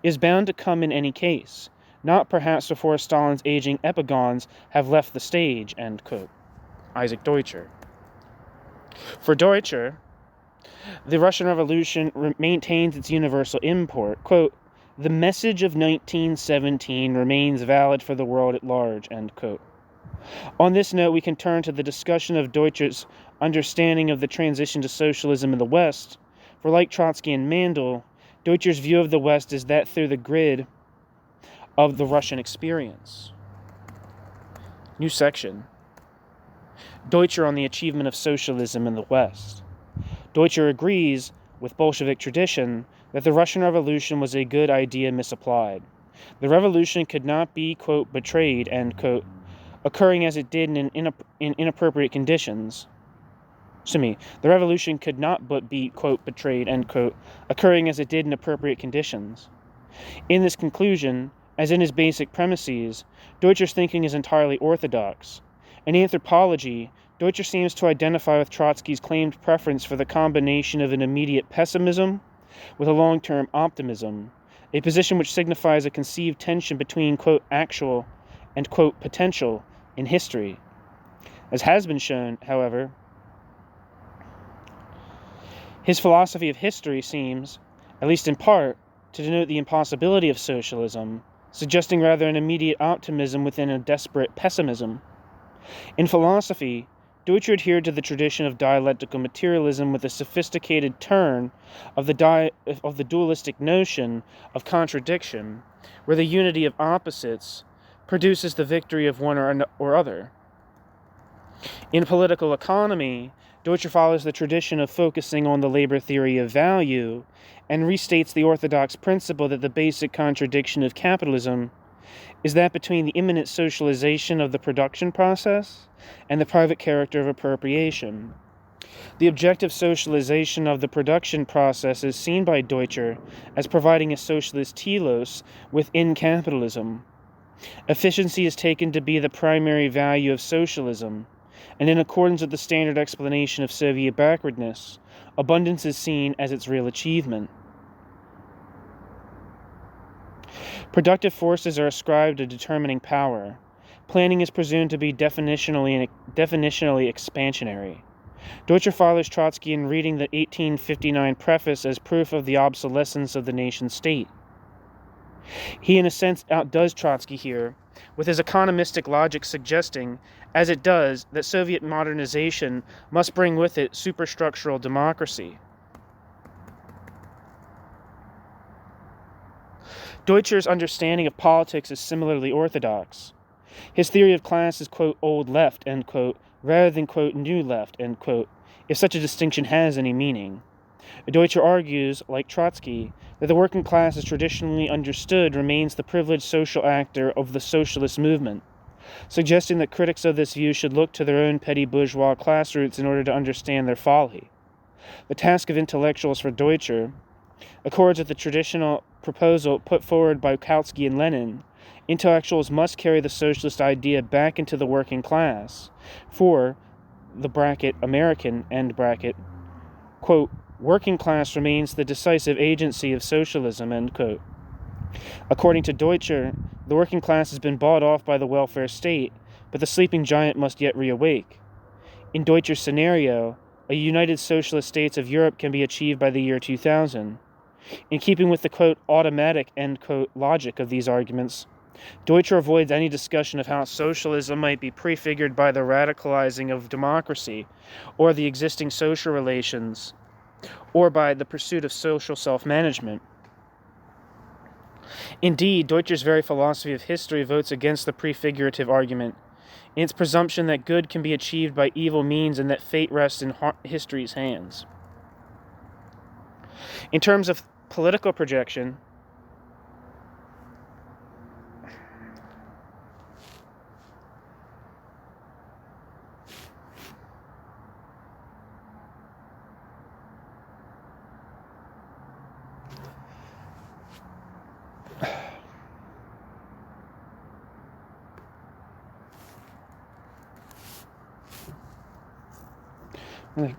is bound to come in any case, not perhaps before Stalin's aging epigons have left the stage, end quote. Isaac Deutscher. For Deutscher, the Russian Revolution maintains its universal import. Quote, the message of 1917 remains valid for the world at large, end quote. On this note, we can turn to the discussion of Deutscher's understanding of the transition to socialism in the West, for like Trotsky and Mandel, Deutscher's view of the West is that through the grid of the Russian experience. New section. Deutscher on the achievement of socialism in the West. Deutscher agrees with Bolshevik tradition that the Russian Revolution was a good idea misapplied. The revolution could not be, quote, betrayed, end quote, occurring as it did in inappropriate conditions. The revolution could not but be, quote, betrayed, end quote, occurring as it did in appropriate conditions. In this conclusion, as in his basic premises, Deutscher's thinking is entirely orthodox. In anthropology, Deutscher seems to identify with Trotsky's claimed preference for the combination of an immediate pessimism with a long-term optimism, a position which signifies a conceived tension between, quote, actual and, quote, potential in history. As has been shown, however, his philosophy of history seems, at least in part, to denote the impossibility of socialism, suggesting rather an immediate optimism within a desperate pessimism. In philosophy, Deutscher adhered to the tradition of dialectical materialism with a sophisticated turn of the dualistic notion of contradiction, where the unity of opposites produces the victory of one or other. In political economy, Deutscher follows the tradition of focusing on the labor theory of value and restates the orthodox principle that the basic contradiction of capitalism is that between the imminent socialization of the production process and the private character of appropriation. The objective socialization of the production process is seen by Deutscher as providing a socialist telos within capitalism. Efficiency is taken to be the primary value of socialism, and in accordance with the standard explanation of Soviet backwardness, abundance is seen as its real achievement. Productive forces are ascribed a determining power. Planning is presumed to be definitionally expansionary. Deutscher follows Trotsky in reading the 1859 preface as proof of the obsolescence of the nation-state. He, in a sense, outdoes Trotsky here, with his economistic logic suggesting, as it does, that Soviet modernization must bring with it superstructural democracy. Deutscher's understanding of politics is similarly orthodox. His theory of class is, quote, old left, end quote, rather than, quote, new left, end quote, if such a distinction has any meaning. Deutscher argues, like Trotsky, that the working class as traditionally understood remains the privileged social actor of the socialist movement, suggesting that critics of this view should look to their own petty bourgeois class roots in order to understand their folly. The task of intellectuals for Deutscher accords with the traditional proposal put forward by Kautsky and Lenin. Intellectuals must carry the socialist idea back into the working class, for, the bracket, American, end bracket, quote, working class remains the decisive agency of socialism, end quote. According to Deutscher, the working class has been bought off by the welfare state, but the sleeping giant must yet reawake. In Deutscher's scenario, a united socialist states of Europe can be achieved by the year 2000. In keeping with the, quote, automatic, end quote, logic of these arguments, Deutscher avoids any discussion of how socialism might be prefigured by the radicalizing of democracy, or the existing social relations, or by the pursuit of social self-management. Indeed, Deutscher's very philosophy of history votes against the prefigurative argument, in its presumption that good can be achieved by evil means and that fate rests in history's hands. In terms of political projection,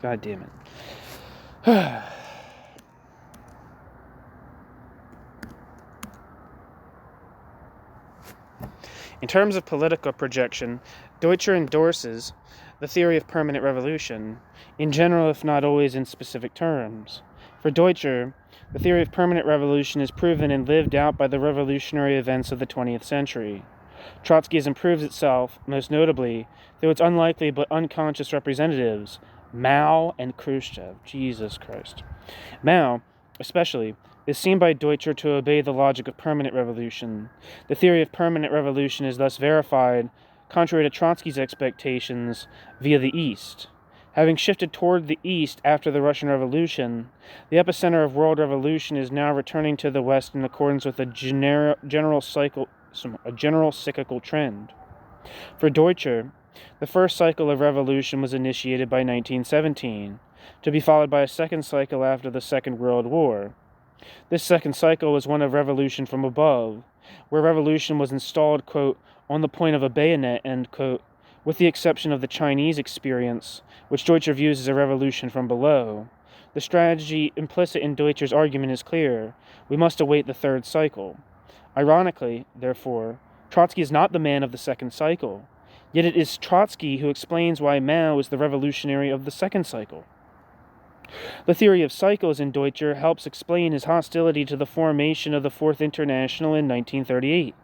God damn it. In terms of political projection, Deutscher endorses the theory of permanent revolution, in general if not always in specific terms. For Deutscher, the theory of permanent revolution is proven and lived out by the revolutionary events of the 20th century. Trotskyism proves itself, most notably, through its unlikely but unconscious representatives, Mao and Khrushchev. Jesus Christ. Mao, especially, is seen by Deutscher to obey the logic of permanent revolution. The theory of permanent revolution is thus verified, contrary to Trotsky's expectations, via the East. Having shifted toward the East after the Russian Revolution, the epicenter of world revolution is now returning to the West in accordance with a general cyclical trend. For Deutscher, the first cycle of revolution was initiated by 1917, to be followed by a second cycle after the Second World War. This second cycle was one of revolution from above, where revolution was installed, quote, on the point of a bayonet, end quote, with the exception of the Chinese experience, which Deutscher views as a revolution from below. The strategy implicit in Deutscher's argument is clear. We must await the third cycle. Ironically, therefore, Trotsky is not the man of the second cycle, yet it is Trotsky who explains why Mao is the revolutionary of the second cycle. The theory of cycles in Deutscher helps explain his hostility to the formation of the Fourth International in 1938.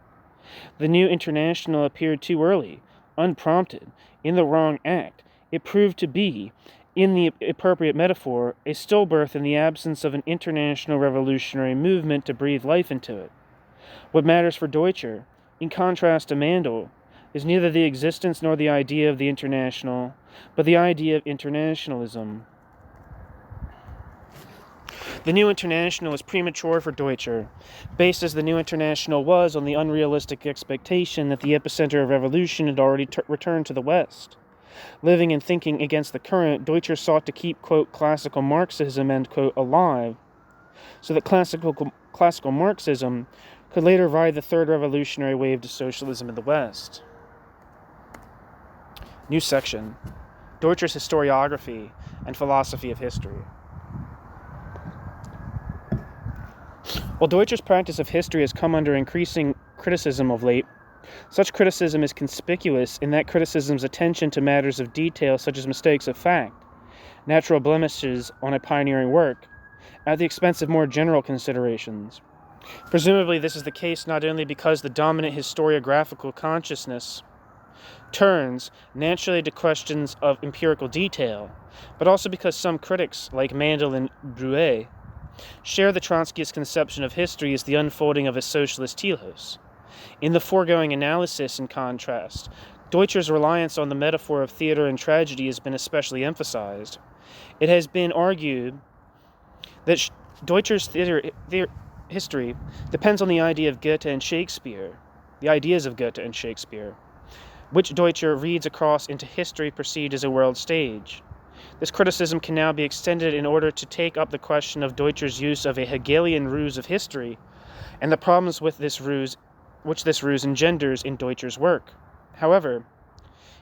The New International appeared too early, unprompted, in the wrong act. It proved to be, in the appropriate metaphor, a stillbirth in the absence of an international revolutionary movement to breathe life into it. What matters for Deutscher, in contrast to Mandel, is neither the existence nor the idea of the international, but the idea of internationalism. The New International was premature for Deutscher, based as the New International was on the unrealistic expectation that the epicenter of revolution had already returned to the West. Living and thinking against the current, Deutscher sought to keep, quote, classical Marxism, end quote, alive, so that classical Marxism could later ride the third revolutionary wave to socialism in the West. New section: Deutscher's historiography and philosophy of history. While Deutscher's practice of history has come under increasing criticism of late, such criticism is conspicuous in that criticism's attention to matters of detail such as mistakes of fact, natural blemishes on a pioneering work, at the expense of more general considerations. Presumably this is the case not only because the dominant historiographical consciousness turns naturally to questions of empirical detail, but also because some critics, like Mandel and Brouet, share the Trotskyist conception of history as the unfolding of a socialist telos. In the foregoing analysis, in contrast, Deutscher's reliance on the metaphor of theater and tragedy has been especially emphasized. It has been argued that Deutscher's history depends on the idea of Goethe and Shakespeare, the ideas of Goethe and Shakespeare, which Deutscher reads across into history perceived as a world stage. This criticism can now be extended in order to take up the question of Deutscher's use of a Hegelian ruse of history and the problems with which this ruse engenders in Deutscher's work. However,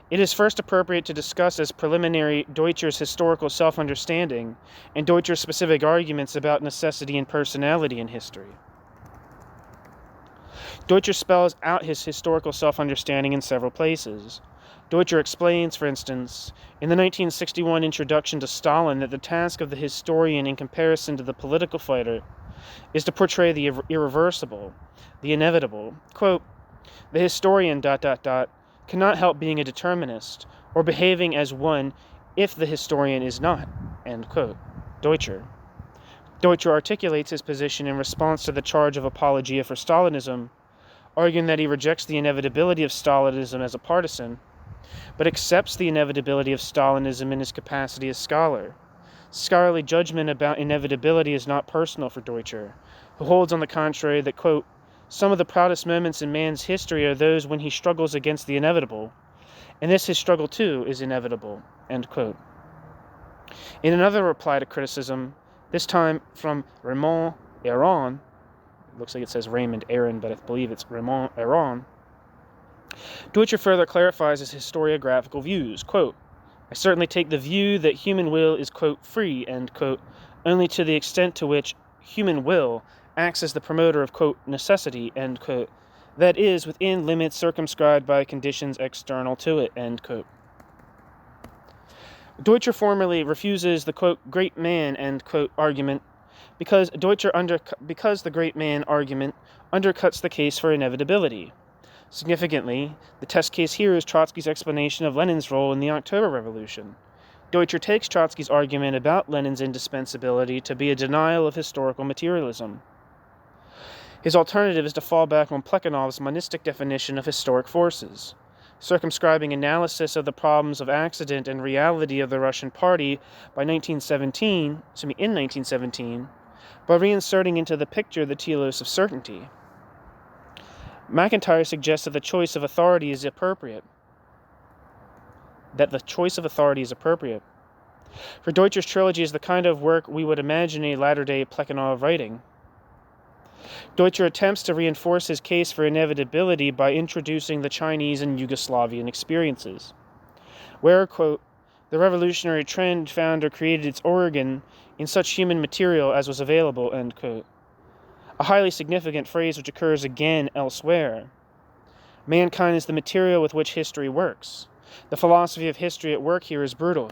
it is first appropriate to discuss as preliminary Deutscher's historical self-understanding and Deutscher's specific arguments about necessity and personality in history. Deutscher spells out his historical self-understanding in several places. Deutscher explains, for instance, in the 1961 introduction to Stalin that the task of the historian in comparison to the political fighter is to portray the irreversible, the inevitable. Quote, the historian ... cannot help being a determinist or behaving as one if the historian is not. End quote. Deutscher. Deutscher articulates his position in response to the charge of apologia for Stalinism, arguing that he rejects the inevitability of Stalinism as a partisan, but accepts the inevitability of Stalinism in his capacity as scholar. Scholarly judgment about inevitability is not personal for Deutscher, who holds on the contrary that, quote, some of the proudest moments in man's history are those when he struggles against the inevitable, and this his struggle too is inevitable, end quote. In another reply to criticism, this time from Raymond Aron, it looks like it says Raymond Aron, but I believe it's Raymond Aron, Deutscher further clarifies his historiographical views. Quote, I certainly take the view that human will is, quote, free, end quote, only to the extent to which human will acts as the promoter of, quote, necessity, end quote, that is, within limits circumscribed by conditions external to it, end quote. Deutscher formally refuses the, quote, great man, end quote, argument because the great man argument undercuts the case for inevitability. Significantly, the test case here is Trotsky's explanation of Lenin's role in the October Revolution. Deutscher takes Trotsky's argument about Lenin's indispensability to be a denial of historical materialism. His alternative is to fall back on Plekhanov's monistic definition of historic forces, circumscribing analysis of the problems of accident and reality of the Russian Party in 1917, by reinserting into the picture the telos of certainty. McIntyre suggests that the choice of authority is appropriate. For Deutscher's trilogy is the kind of work we would imagine a latter-day Plekhanov writing. Deutscher attempts to reinforce his case for inevitability by introducing the Chinese and Yugoslavian experiences, where, quote, the revolutionary trend found or created its origin in such human material as was available, end quote. A highly significant phrase which occurs again elsewhere. Mankind is the material with which history works. The philosophy of history at work here is brutal.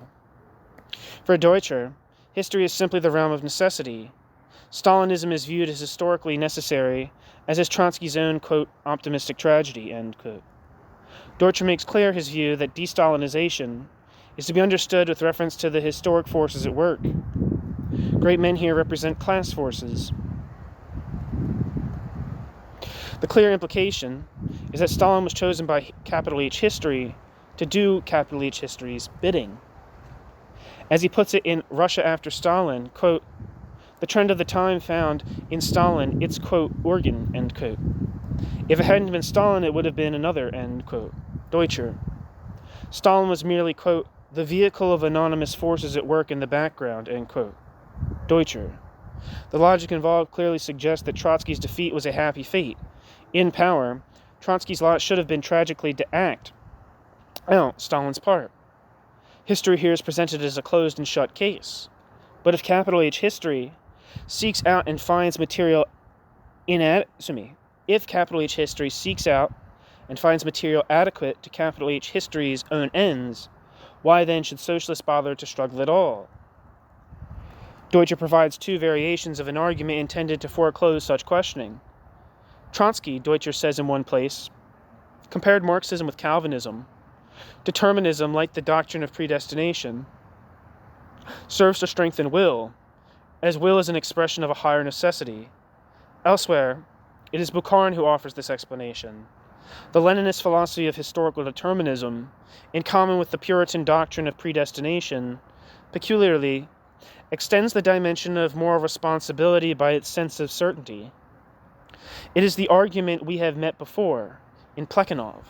For Deutscher, history is simply the realm of necessity. Stalinism is viewed as historically necessary, as is Trotsky's own, quote, optimistic tragedy, end quote. Deutscher makes clear his view that de-Stalinization is to be understood with reference to the historic forces at work. Great men here represent class forces. The clear implication is that Stalin was chosen by capital H history to do capital H history's bidding. As he puts it in Russia After Stalin, quote, the trend of the time found in Stalin its, quote, organ, end quote. If it hadn't been Stalin, it would have been another, end quote. Deutscher. Stalin was merely, quote, the vehicle of anonymous forces at work in the background, end quote. Deutscher. The logic involved clearly suggests that Trotsky's defeat was a happy fate. In power, Trotsky's lot should have been tragically to act out Stalin's part. History here is presented as a closed and shut case. But if capital H history seeks out and finds material if capital H history seeks out and finds material adequate to capital H history's own ends, why then should socialists bother to struggle at all? Deutscher provides two variations of an argument intended to foreclose such questioning. Trotsky, Deutscher says in one place, compared Marxism with Calvinism. Determinism, like the doctrine of predestination, serves to strengthen will, as will is an expression of a higher necessity. Elsewhere, it is Bukharin who offers this explanation. The Leninist philosophy of historical determinism, in common with the Puritan doctrine of predestination, peculiarly extends the dimension of moral responsibility by its sense of certainty. It is the argument we have met before, in Plekhanov.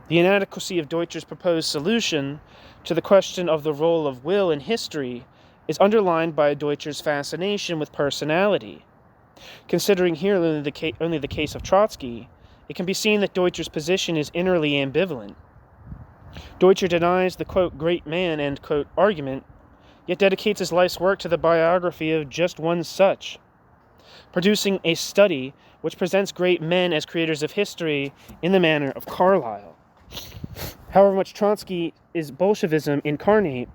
The inadequacy of Deutscher's proposed solution to the question of the role of will in history is underlined by Deutscher's fascination with personality. Considering here only the case of Trotsky, it can be seen that Deutscher's position is innerly ambivalent. Deutscher denies the, quote, great man, end quote, argument, yet dedicates his life's work to the biography of just one such, producing a study which presents great men as creators of history in the manner of Carlyle. However much Trotsky is Bolshevism incarnate,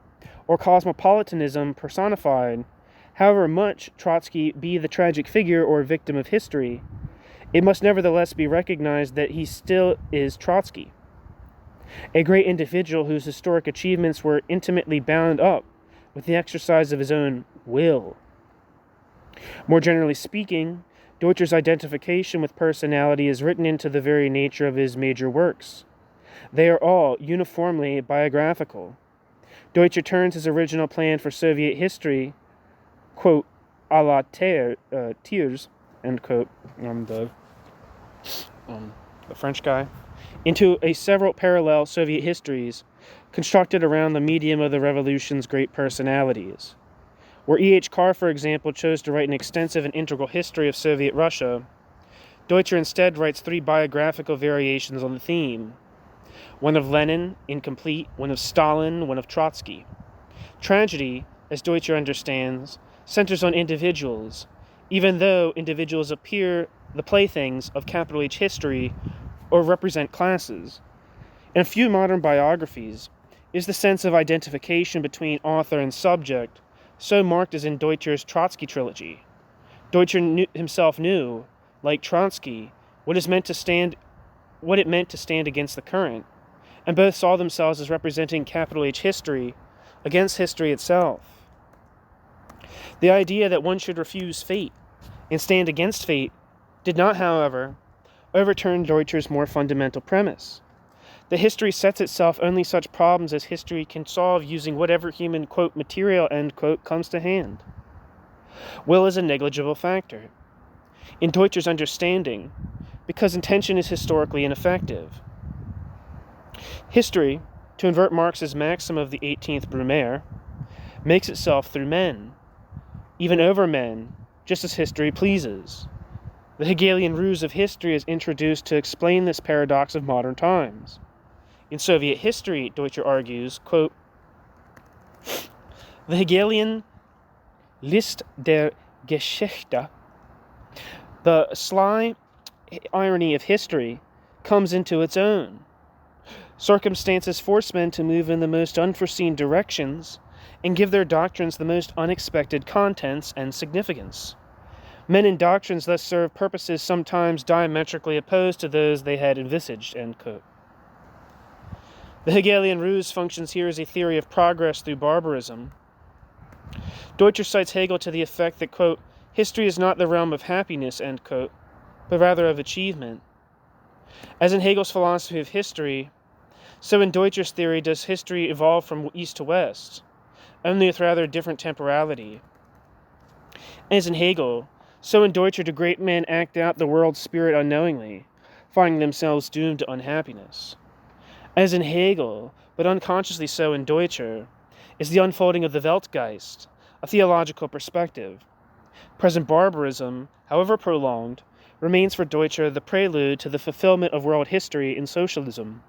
or cosmopolitanism personified, however much Trotsky be the tragic figure or victim of history, it must nevertheless be recognized that he still is Trotsky, a great individual whose historic achievements were intimately bound up with the exercise of his own will. More generally speaking, Deutscher's identification with personality is written into the very nature of his major works. They are all uniformly biographical. Deutscher turns his original plan for Soviet history, quote, à la tiers, end quote, the French guy, into a several parallel Soviet histories constructed around the medium of the revolution's great personalities. Where E.H. Carr, for example, chose to write an extensive and integral history of Soviet Russia, Deutscher instead writes three biographical variations on the theme. One of Lenin, incomplete, one of Stalin, one of Trotsky. Tragedy, as Deutscher understands, centers on individuals, even though individuals appear the playthings of capital H history or represent classes. In a few modern biographies, is the sense of identification between author and subject so marked as in Deutscher's Trotsky trilogy. Deutscher himself knew, like Trotsky, what it meant to stand against the current, and both saw themselves as representing capital H history against history itself. The idea that one should refuse fate and stand against fate did not, however, overturn Deutscher's more fundamental premise. The history sets itself only such problems as history can solve using whatever human, quote, material, end quote, comes to hand. Will is a negligible factor. In Deutscher's understanding, because intention is historically ineffective. History, to invert Marx's maxim of the 18th Brumaire, makes itself through men, even over men, just as history pleases. The Hegelian ruse of history is introduced to explain this paradox of modern times. In Soviet history, Deutscher argues, quote, the Hegelian List der Geschichte, the sly irony of history, comes into its own. Circumstances force men to move in the most unforeseen directions, and give their doctrines the most unexpected contents and significance. Men and doctrines thus serve purposes sometimes diametrically opposed to those they had envisaged, end quote. The Hegelian ruse functions here as a theory of progress through barbarism. Deutscher cites Hegel to the effect that, quote, history is not the realm of happiness, end quote, but rather of achievement. As in Hegel's philosophy of history, so in Deutscher's theory does history evolve from east to west, only with rather different temporality. As in Hegel, so in Deutscher do great men act out the world's spirit unknowingly, finding themselves doomed to unhappiness. As in Hegel, but unconsciously so in Deutscher, is the unfolding of the Weltgeist, a theological perspective. Present barbarism, however prolonged, remains for Deutscher the prelude to the fulfillment of world history in socialism.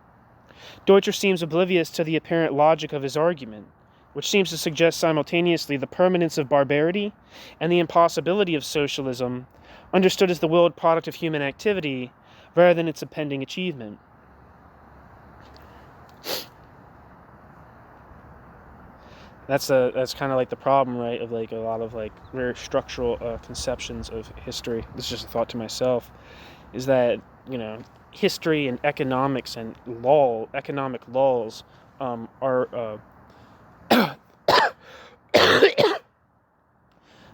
Deutscher seems oblivious to the apparent logic of his argument, which seems to suggest simultaneously the permanence of barbarity and the impossibility of socialism, understood as the willed product of human activity rather than its impending achievement. That's kind of like the problem, right, of like a lot of like very structural conceptions of history. This is just a thought to myself, is that, you know, history and economics and economic laws are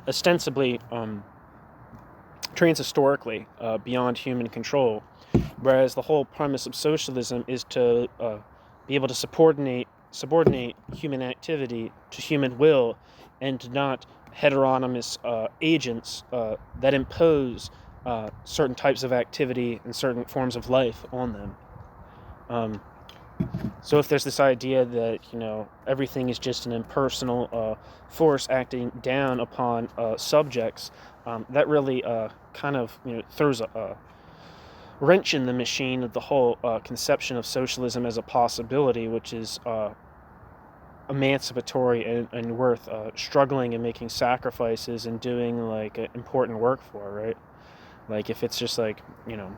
ostensibly transhistorically beyond human control, whereas the whole premise of socialism is to be able to subordinate human activity to human will, and to not heteronymous agents that impose certain types of activity and certain forms of life on them. So if there's this idea that, you know, everything is just an impersonal force acting down upon subjects, that really kind of, you know, throws a wrench in the machine of the whole conception of socialism as a possibility, which is emancipatory and worth struggling and making sacrifices and doing like important work for, right? Like if it's just like, you know,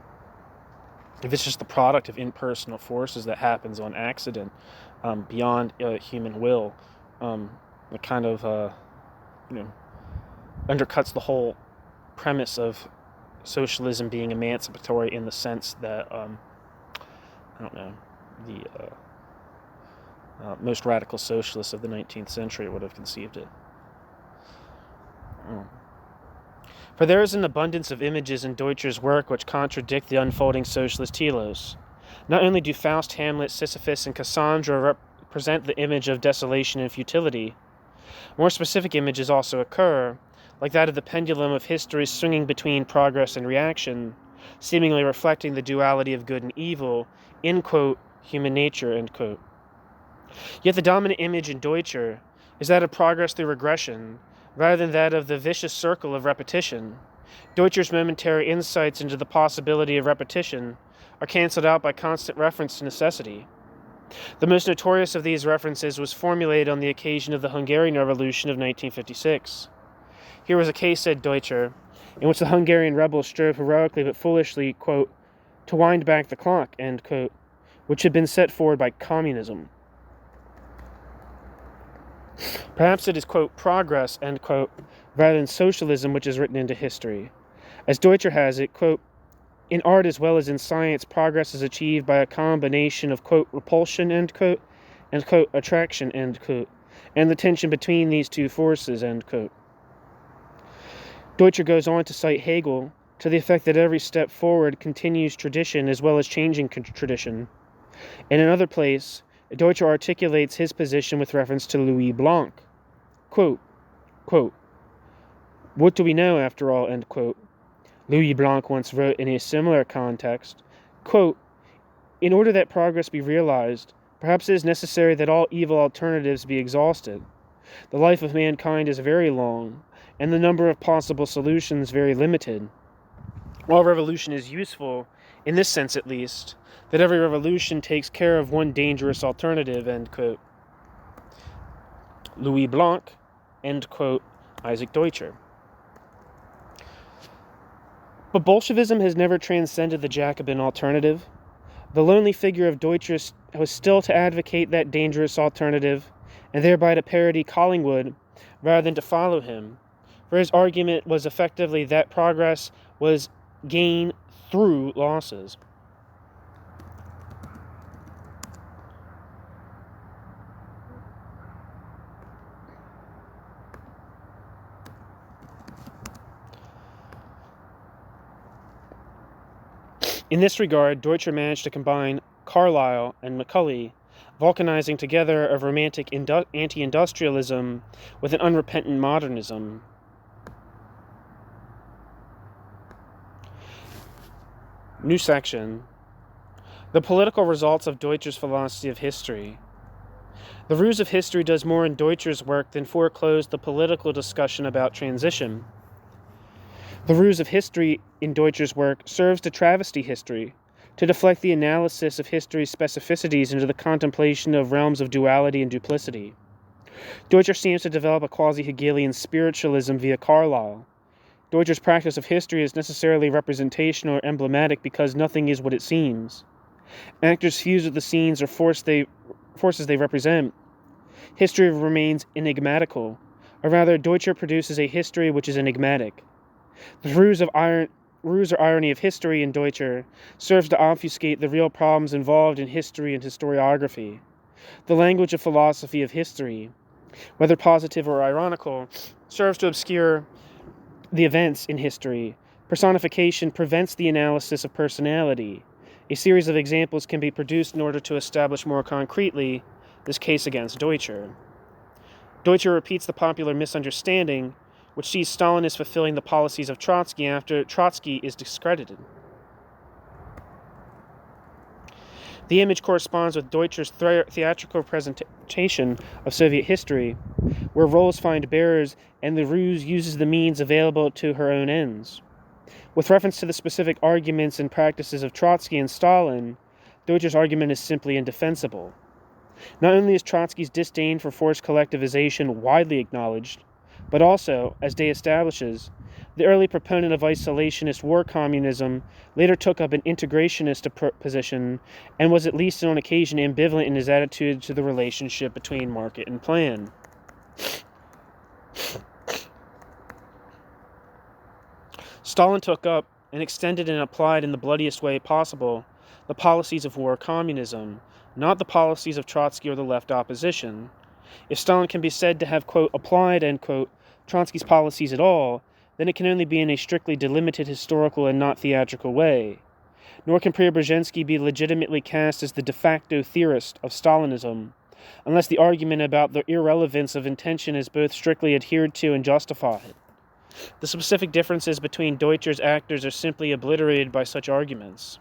if it's just the product of impersonal forces that happens on accident, beyond human will, it kind of you know, undercuts the whole premise of socialism being emancipatory in the sense that I don't know, the most radical socialists of the 19th century would have conceived it. For there is an abundance of images in Deutscher's work which contradict the unfolding socialist telos. Not only do Faust, Hamlet, Sisyphus, and Cassandra represent the image of desolation and futility, more specific images also occur, like that of the pendulum of history swinging between progress and reaction, seemingly reflecting the duality of good and evil in, quote, human nature, end quote. Yet the dominant image in Deutscher is that of progress through regression, rather than that of the vicious circle of repetition. Deutscher's momentary insights into the possibility of repetition are cancelled out by constant reference to necessity. The most notorious of these references was formulated on the occasion of the Hungarian Revolution of 1956. Here was a case, said Deutscher, in which the Hungarian rebels strove heroically but foolishly, quote, to wind back the clock, end quote, which had been set forward by communism. Perhaps it is, quote, progress, end quote, rather than socialism which is written into history. As Deutscher has it, quote, in art as well as in science, progress is achieved by a combination of, quote, repulsion, end quote, and, quote, attraction, end quote, and the tension between these two forces, end quote. Deutscher goes on to cite Hegel to the effect that every step forward continues tradition as well as changing tradition. In another place, Deutscher articulates his position with reference to Louis Blanc. Quote, what do we know after all, end quote. Louis Blanc once wrote in a similar context, quote, in order that progress be realized, perhaps it is necessary that all evil alternatives be exhausted. The life of mankind is very long, and the number of possible solutions very limited. While revolution is useful, in this sense at least, that every revolution takes care of one dangerous alternative, end quote. Louis Blanc, end quote, Isaac Deutscher. But Bolshevism has never transcended the Jacobin alternative. The lonely figure of Deutscher was still to advocate that dangerous alternative, and thereby to parody Collingwood rather than to follow him, for his argument was effectively that progress was gain through losses. In this regard, Deutscher managed to combine Carlyle and Macaulay, vulcanizing together a romantic anti-industrialism with an unrepentant modernism. New section. The political results of Deutscher's philosophy of history. The ruse of history does more in Deutscher's work than foreclose the political discussion about transition. The ruse of history in Deutscher's work serves to travesty history, to deflect the analysis of history's specificities into the contemplation of realms of duality and duplicity. Deutscher seems to develop a quasi-Hegelian spiritualism via Carlyle. Deutscher's practice of history is necessarily representational or emblematic because nothing is what it seems. Actors fuse with the scenes or forces they represent. History remains enigmatical, or rather, Deutscher produces a history which is enigmatic. The ruse or irony of history in Deutscher serves to obfuscate the real problems involved in history and historiography. The language of philosophy of history, whether positive or ironical, serves to obscure the events in history. Personification prevents the analysis of personality. A series of examples can be produced in order to establish more concretely this case against Deutscher. Deutscher repeats the popular misunderstanding which sees Stalin as fulfilling the policies of Trotsky after Trotsky is discredited. The image corresponds with Deutscher's theatrical presentation of Soviet history, where roles find bearers and the ruse uses the means available to her own ends. With reference to the specific arguments and practices of Trotsky and Stalin, Deutscher's argument is simply indefensible. Not only is Trotsky's disdain for forced collectivization widely acknowledged, but also, as Day establishes, the early proponent of isolationist war communism later took up an integrationist position and was at least on occasion ambivalent in his attitude to the relationship between market and plan. Stalin took up and extended and applied in the bloodiest way possible the policies of war communism, not the policies of Trotsky or the left opposition. If Stalin can be said to have, quote, applied, end quote, Trotsky's policies at all, then it can only be in a strictly delimited historical and not theatrical way. Nor can Preobrazhensky be legitimately cast as the de facto theorist of Stalinism, unless the argument about the irrelevance of intention is both strictly adhered to and justified. The specific differences between Deutscher's actors are simply obliterated by such arguments.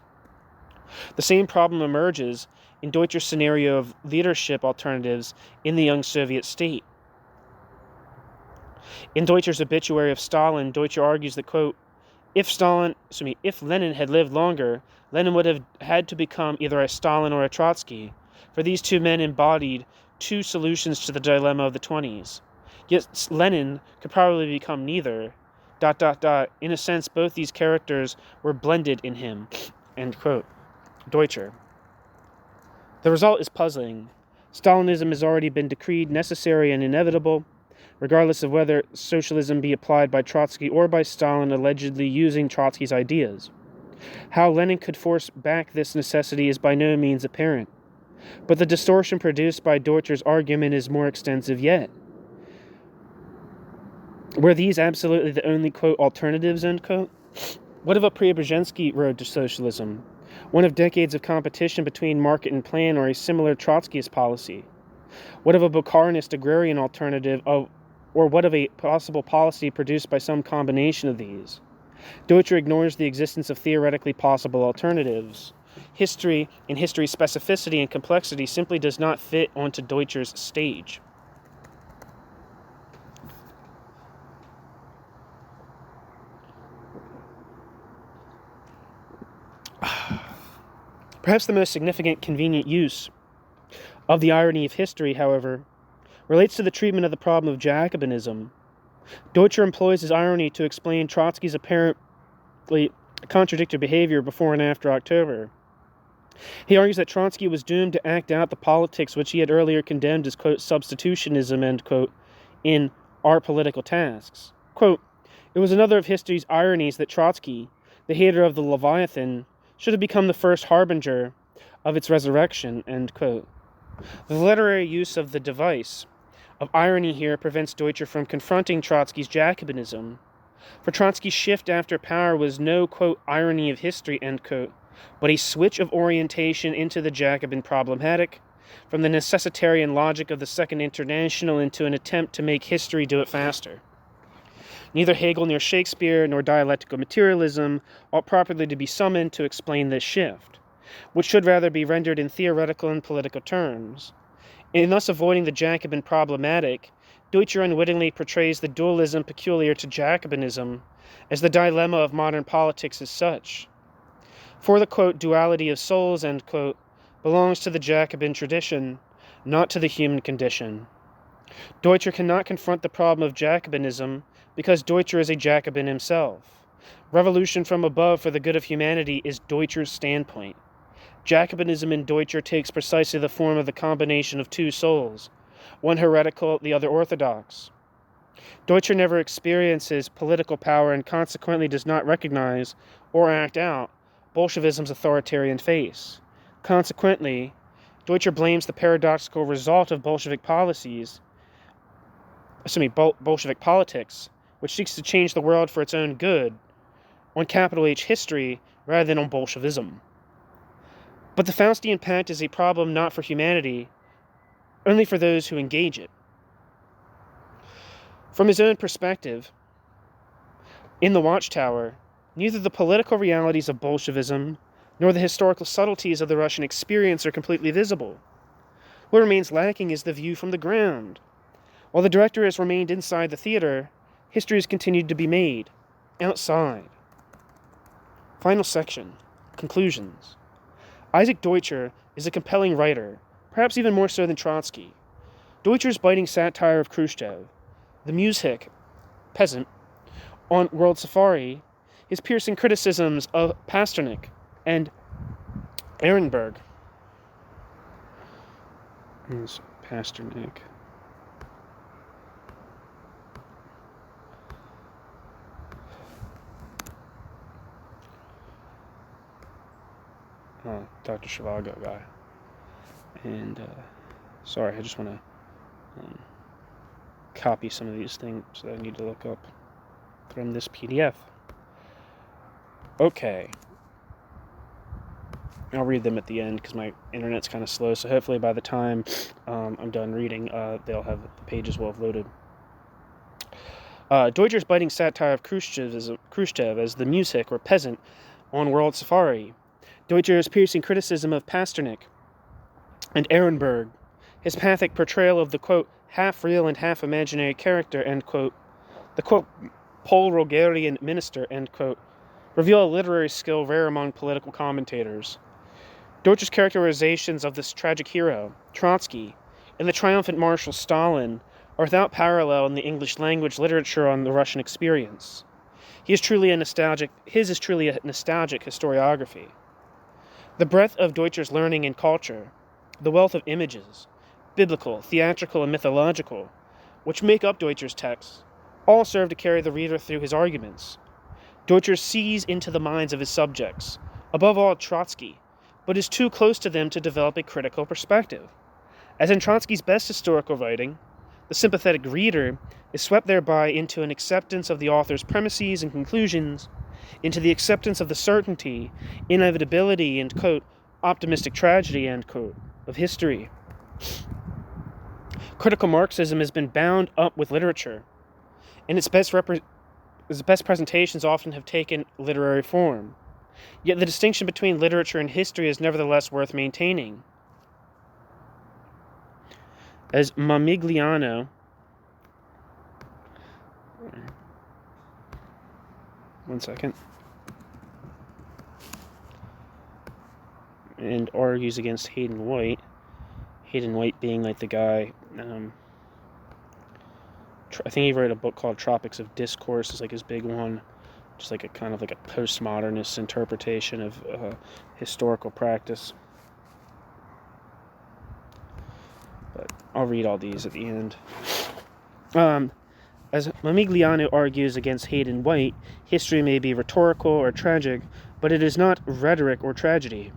The same problem emerges in Deutscher's scenario of leadership alternatives in the young Soviet state. In Deutscher's obituary of Stalin, Deutscher argues that, quote, if Lenin had lived longer, Lenin would have had to become either a Stalin or a Trotsky, for these two men embodied two solutions to the dilemma of the 20s. Yet Lenin could probably become neither. ... In a sense, both these characters were blended in him. End quote. Deutscher. The result is puzzling. Stalinism has already been decreed necessary and inevitable, regardless of whether socialism be applied by Trotsky or by Stalin allegedly using Trotsky's ideas. How Lenin could force back this necessity is by no means apparent, but the distortion produced by Deutscher's argument is more extensive yet. Were these absolutely the only, quote, alternatives, end quote? What of a Preobrazhensky road to socialism? One of decades of competition between market and plan or a similar Trotskyist policy? What of a Bukharinist agrarian alternative or what of a possible policy produced by some combination of these? Deutscher ignores the existence of theoretically possible alternatives. History and history's specificity and complexity simply does not fit onto Deutscher's stage. Perhaps the most significant convenient use of the irony of history, however, relates to the treatment of the problem of Jacobinism. Deutscher employs his irony to explain Trotsky's apparently contradictory behavior before and after October. He argues that Trotsky was doomed to act out the politics which he had earlier condemned as, quote, substitutionism, end quote, in Our Political Tasks. Quote, it was another of history's ironies that Trotsky, the hater of the Leviathan, should have become the first harbinger of its resurrection, end quote. The literary use of the device of irony here prevents Deutscher from confronting Trotsky's Jacobinism. For Trotsky's shift after power was no, quote, irony of history, end quote, but a switch of orientation into the Jacobin problematic, from the necessitarian logic of the Second International into an attempt to make history do it faster. Neither Hegel nor Shakespeare nor dialectical materialism ought properly to be summoned to explain this shift, which should rather be rendered in theoretical and political terms. In thus avoiding the Jacobin problematic, Deutscher unwittingly portrays the dualism peculiar to Jacobinism as the dilemma of modern politics as such. For the, quote, duality of souls, end quote, belongs to the Jacobin tradition, not to the human condition. Deutscher cannot confront the problem of Jacobinism because Deutscher is a Jacobin himself. Revolution from above for the good of humanity is Deutscher's standpoint. Jacobinism in Deutscher takes precisely the form of the combination of two souls, one heretical, the other orthodox. Deutscher never experiences political power and consequently does not recognize or act out Bolshevism's authoritarian face. Consequently, Deutscher blames the paradoxical result of Bolshevik politics, which seeks to change the world for its own good, on capital H history rather than on Bolshevism. But the Faustian pact is a problem not for humanity, only for those who engage it. From his own perspective, in the Watchtower, neither the political realities of Bolshevism nor the historical subtleties of the Russian experience are completely visible. What remains lacking is the view from the ground. While the director has remained inside the theater, history has continued to be made outside. Final section. Conclusions. Isaac Deutscher is a compelling writer, perhaps even more so than Trotsky. Deutscher's biting satire of Khrushchev, the muzhik, peasant, on World Safari, his piercing criticisms of Pasternak and Ehrenberg. Who's Pasternak? Dr. Zhivago guy. And, sorry, I just want to copy some of these things that I need to look up from this PDF. Okay. I'll read them at the end because my internet's kind of slow, so hopefully by the time I'm done reading, the pages will have loaded. Deutscher's biting satire of Khrushchev as the muzhik or peasant on World Safari. Deutscher's piercing criticism of Pasternak and Ehrenberg, his pathic portrayal of the, quote, half-real and half-imaginary character, end quote, the, quote, Pole-Rogerian minister, end quote, reveal a literary skill rare among political commentators. Deutscher's characterizations of this tragic hero, Trotsky, and the triumphant Marshal Stalin are without parallel in the English language literature on the Russian experience. His is truly a nostalgic historiography. The breadth of Deutscher's learning and culture, the wealth of images, biblical, theatrical, and mythological, which make up Deutscher's texts, all serve to carry the reader through his arguments. Deutscher sees into the minds of his subjects, above all Trotsky, but is too close to them to develop a critical perspective. As in Trotsky's best historical writing, the sympathetic reader is swept thereby into an acceptance of the author's premises and conclusions, into the acceptance of the certainty, inevitability, and, quote, optimistic tragedy, end quote, of history. Critical Marxism has been bound up with literature, and its best presentations often have taken literary form. Yet the distinction between literature and history is nevertheless worth maintaining. As Mamigliano, one second, and argues against Hayden White being like the guy, I think he wrote a book called Tropics of Discourse, is like his big one, just like a kind of like a postmodernist interpretation of historical practice. I'll read all these at the end. As Mamigliano argues against Hayden White, history may be rhetorical or tragic, but it is not rhetoric or tragedy.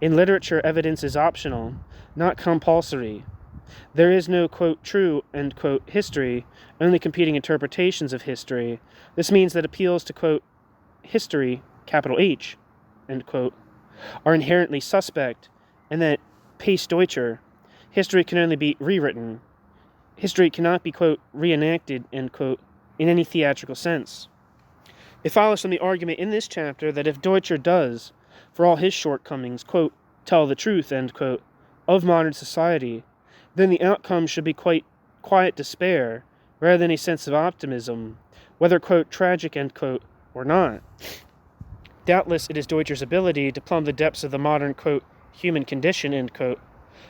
In literature, evidence is optional, not compulsory. There is no, quote, true, end quote, history, only competing interpretations of history. This means that appeals to, quote, history, capital H, end quote, are inherently suspect, and that pace Deutscher, history can only be rewritten. History cannot be, quote, reenacted, end quote, in any theatrical sense. It follows from the argument in this chapter that if Deutscher does, for all his shortcomings, quote, tell the truth, end quote, of modern society, then the outcome should be quite quiet despair, rather than a sense of optimism, whether, quote, tragic, end quote, or not. Doubtless it is Deutscher's ability to plumb the depths of the modern, quote, human condition, end quote,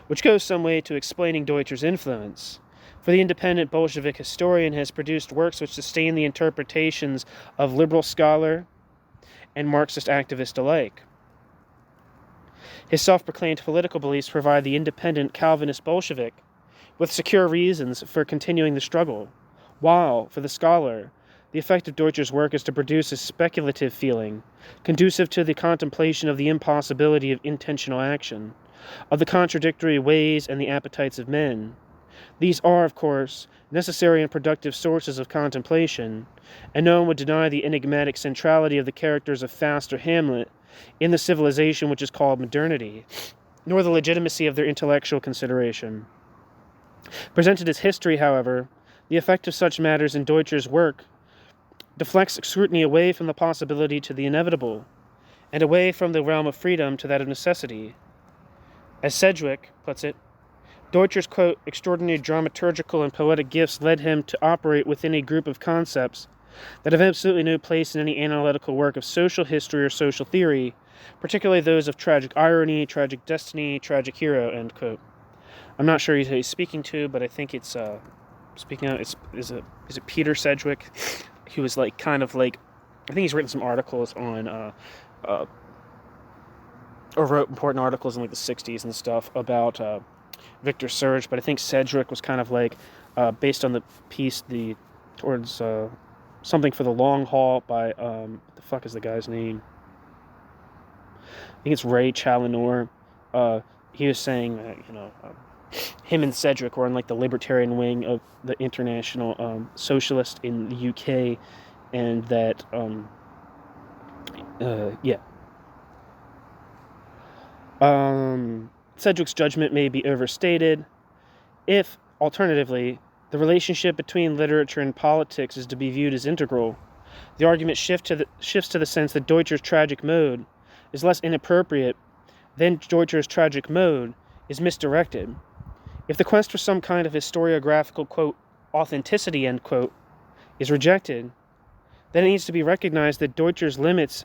which goes some way to explaining Deutscher's influence. For the independent Bolshevik historian has produced works which sustain the interpretations of liberal scholar and Marxist activist alike. His self-proclaimed political beliefs provide the independent Calvinist Bolshevik with secure reasons for continuing the struggle, while, for the scholar, the effect of Deutscher's work is to produce a speculative feeling, conducive to the contemplation of the impossibility of intentional action, of the contradictory ways and the appetites of men. These are, of course, necessary and productive sources of contemplation, and no one would deny the enigmatic centrality of the characters of Faust or Hamlet in the civilization which is called modernity, nor the legitimacy of their intellectual consideration. Presented as history, however, the effect of such matters in Deutscher's work deflects scrutiny away from the possibility to the inevitable, and away from the realm of freedom to that of necessity. As Sedgwick puts it, Deutscher's, quote, extraordinary dramaturgical and poetic gifts led him to operate within a group of concepts that have absolutely no place in any analytical work of social history or social theory, particularly those of tragic irony, tragic destiny, tragic hero, end quote. I'm not sure who he's speaking to, but I think it's speaking out. Is it Peter Sedgwick? He was I think he's written some articles on or wrote important articles in the 60s and stuff about Victor Serge, but I think Sedgwick was kind of based on the piece towards something for the long haul by what the fuck is the guy's name? I think it's Ray Challinor. He was saying that him and Sedgwick were on the libertarian wing of the International Socialist in the UK, and that Sedgwick's judgment may be overstated if, alternatively, the relationship between literature and politics is to be viewed as integral. The argument shifts to the sense that Deutscher's tragic mode is less inappropriate than Deutscher's tragic mode is misdirected. If the quest for some kind of historiographical, quote, authenticity, end quote, is rejected, then it needs to be recognized that Deutscher's limit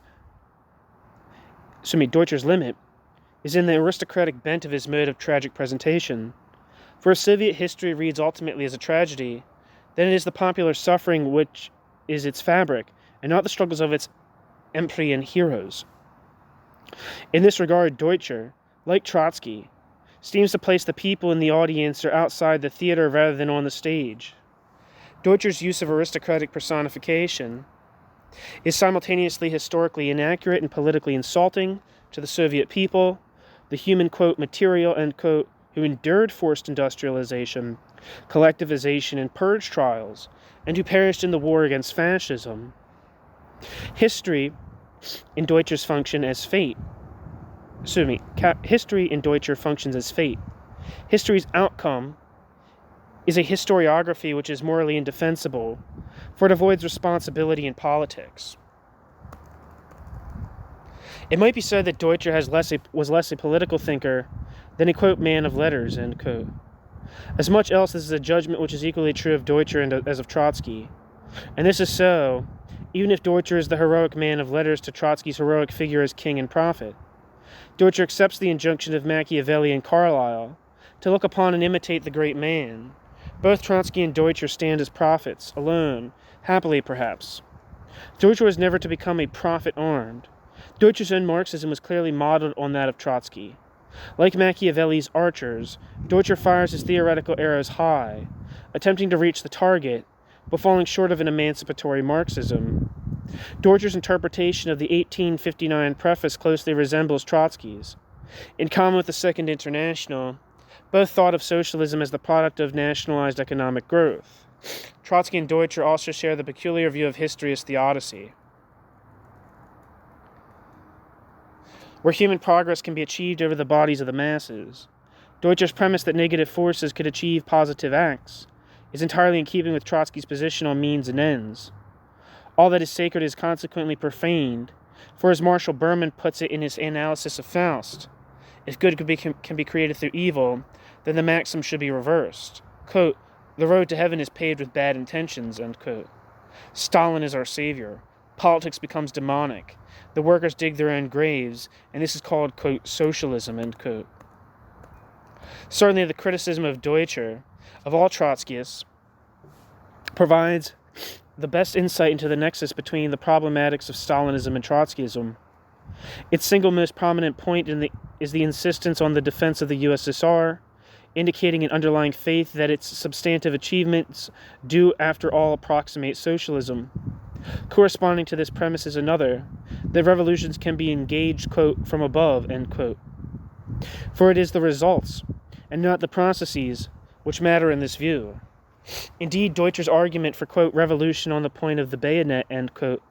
is in the aristocratic bent of his mode of tragic presentation. For if Soviet history reads ultimately as a tragedy, then it is the popular suffering which is its fabric, and not the struggles of its Empyrean heroes. In this regard, Deutscher, like Trotsky, seems to place the people in the audience or outside the theater rather than on the stage. Deutscher's use of aristocratic personification is simultaneously historically inaccurate and politically insulting to the Soviet people, the human, quote, material, end quote, who endured forced industrialization, collectivization, and purge trials, and who perished in the war against fascism. History in Deutscher's function as fate. History in Deutscher functions as fate. History's outcome is a historiography which is morally indefensible, for it avoids responsibility in politics. It might be said that Deutscher was less a political thinker than a, quote, man of letters, end quote. As much else, this is a judgment which is equally true of Deutscher as of Trotsky. And this is so, even if Deutscher is the heroic man of letters to Trotsky's heroic figure as king and prophet. Deutscher accepts the injunction of Machiavelli and Carlyle to look upon and imitate the great man. Both Trotsky and Deutscher stand as prophets, alone, happily perhaps. Deutscher was never to become a prophet armed. Deutscher's own Marxism was clearly modeled on that of Trotsky. Like Machiavelli's archers, Deutscher fires his theoretical arrows high, attempting to reach the target, but falling short of an emancipatory Marxism. Deutscher's interpretation of the 1859 preface closely resembles Trotsky's. In common with the Second International, both thought of socialism as the product of nationalized economic growth. Trotsky and Deutscher also share the peculiar view of history as theodicy, where human progress can be achieved over the bodies of the masses. Deutscher's premise that negative forces could achieve positive acts is entirely in keeping with Trotsky's position on means and ends. All that is sacred is consequently profaned, for as Marshall Berman puts it in his analysis of Faust, if good can be created through evil, then the maxim should be reversed. Quote, "The road to heaven is paved with bad intentions," end quote. Stalin is our savior. Politics becomes demonic. The workers dig their own graves, and this is called, quote, socialism, end quote. Certainly the criticism of Deutscher, of all Trotskyists, provides the best insight into the nexus between the problematics of Stalinism and Trotskyism. Its single most prominent point is the insistence on the defense of the USSR, indicating an underlying faith that its substantive achievements do, after all, approximate socialism. Corresponding to this premise is another, that revolutions can be engaged, quote, from above, end quote. For it is the results, and not the processes, which matter in this view. Indeed, Deutscher's argument for, quote, revolution on the point of the bayonet, end quote,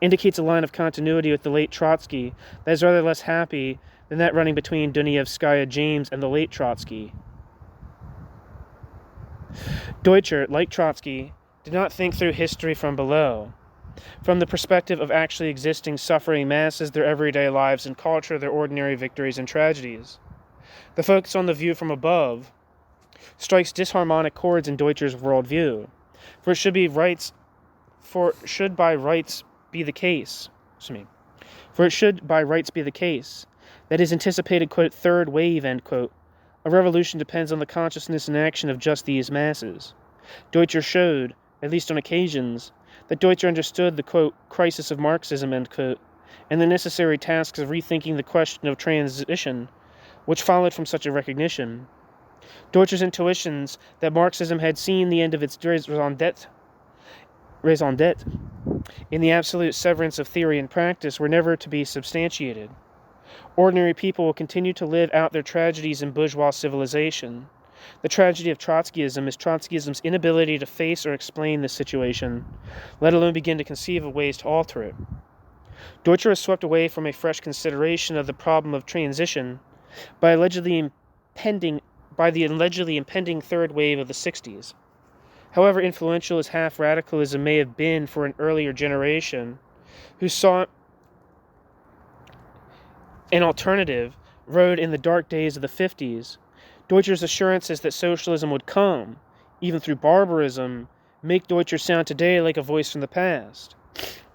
indicates a line of continuity with the late Trotsky that is rather less happy than that running between Dunayevskaya James and the late Trotsky. Deutscher, like Trotsky, did not think through history from below, from the perspective of actually existing suffering masses, their everyday lives and culture, their ordinary victories and tragedies. The focus on the view from above strikes disharmonic chords in Deutscher's worldview, for it should by rights be the case that his anticipated, quote, third wave, end quote, a revolution depends on the consciousness and action of just these masses. Deutscher showed, at least on occasions, that Deutscher understood the, quote, crisis of Marxism, end quote, and the necessary tasks of rethinking the question of transition, which followed from such a recognition. Deutscher's intuitions that Marxism had seen the end of its raison d'etre in the absolute severance of theory and practice were never to be substantiated. Ordinary people will continue to live out their tragedies in bourgeois civilization. The tragedy of Trotskyism is Trotskyism's inability to face or explain this situation, let alone begin to conceive of ways to alter it. Deutscher is swept away from a fresh consideration of the problem of transition by the allegedly impending third wave of the 60s. However influential his half-radicalism may have been for an earlier generation, who saw an alternative road in the dark days of the 50s, Deutscher's assurances that socialism would come, even through barbarism, make Deutscher sound today like a voice from the past.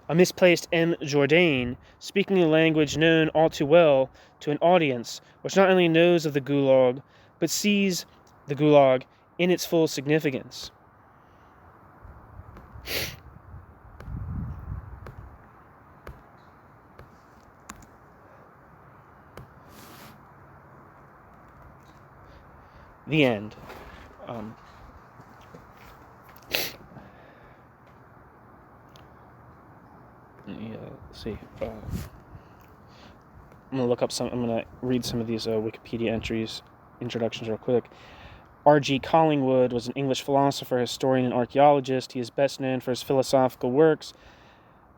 A misplaced M. Jourdain, speaking a language known all too well to an audience which not only knows of the Gulag, but sees the Gulag in its full significance. The end. Let's see. I'm gonna read some of these Wikipedia entries, introductions real quick. R.G. Collingwood was an English philosopher, historian, and archaeologist. He is best known for his philosophical works,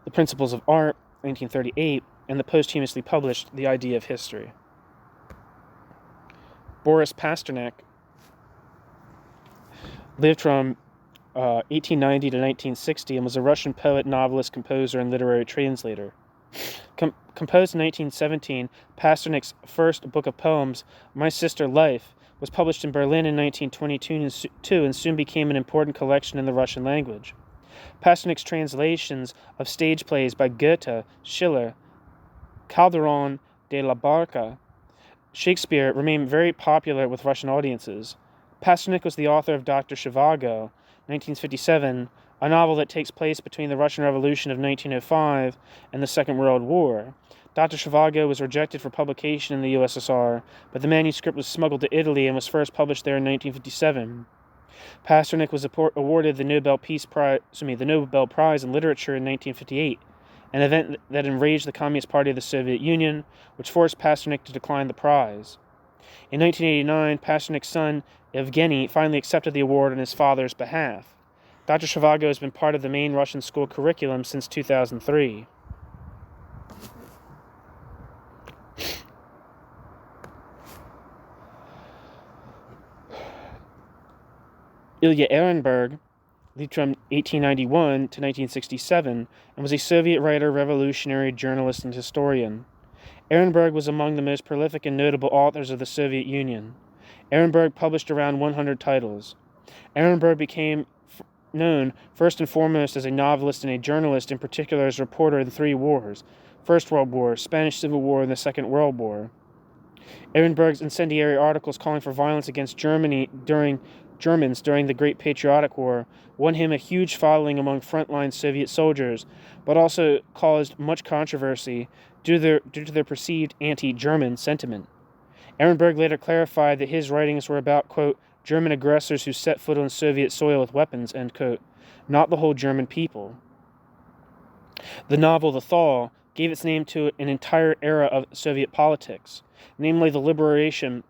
The Principles of Art, 1938, and the posthumously published The Idea of History. Boris Pasternak lived from 1890 to 1960 and was a Russian poet, novelist, composer, and literary translator. Composed in 1917, Pasternak's first book of poems, My Sister Life, was published in Berlin in 1922 and soon became an important collection in the Russian language. Pasternak's translations of stage plays by Goethe, Schiller, Calderon de la Barca, Shakespeare remain very popular with Russian audiences. Pasternak was the author of Dr. Zhivago, 1957, a novel that takes place between the Russian Revolution of 1905 and the Second World War. Dr. Zhivago was rejected for publication in the USSR, but the manuscript was smuggled to Italy and was first published there in 1957. Pasternak was awarded the Nobel Prize in Literature in 1958, an event that enraged the Communist Party of the Soviet Union, which forced Pasternak to decline the prize. In 1989, Pasternak's son, Evgeny, finally accepted the award on his father's behalf. Dr. Zhivago has been part of the main Russian school curriculum since 2003. Ilya Ehrenberg lived from 1891 to 1967 and was a Soviet writer, revolutionary, journalist, and historian. Ehrenberg was among the most prolific and notable authors of the Soviet Union. Ehrenberg published around 100 titles. Ehrenberg became known first and foremost as a novelist and a journalist, in particular as a reporter in 3 wars: First World War, Spanish Civil War, and the Second World War. Ehrenberg's incendiary articles calling for violence against Germans during the Great Patriotic War won him a huge following among frontline Soviet soldiers, but also caused much controversy due to their perceived anti-German sentiment. Ehrenberg later clarified that his writings were about, quote, German aggressors who set foot on Soviet soil with weapons, end quote, not the whole German people. The novel The Thaw gave its name to an entire era of Soviet politics, namely the liberalization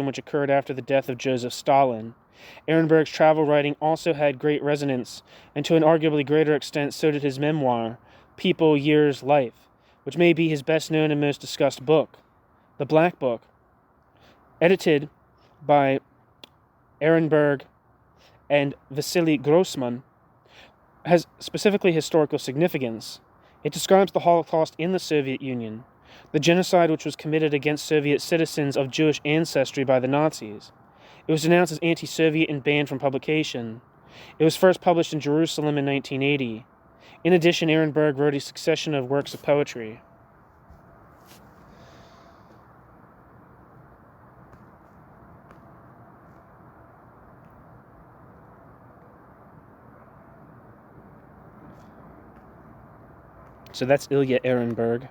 which occurred after the death of Joseph Stalin. Ehrenberg's travel writing also had great resonance, and to an arguably greater extent so did his memoir, People, Years, Life, which may be his best known and most discussed book. The Black Book, edited by Ehrenberg and Vasily Grossman, has specifically historical significance. It describes the Holocaust in the Soviet Union, the genocide which was committed against Soviet citizens of Jewish ancestry by the Nazis. It was denounced as anti-Soviet and banned from publication. It was first published in Jerusalem in 1980. In addition, Ehrenberg wrote a succession of works of poetry. So that's Ilya Ehrenberg.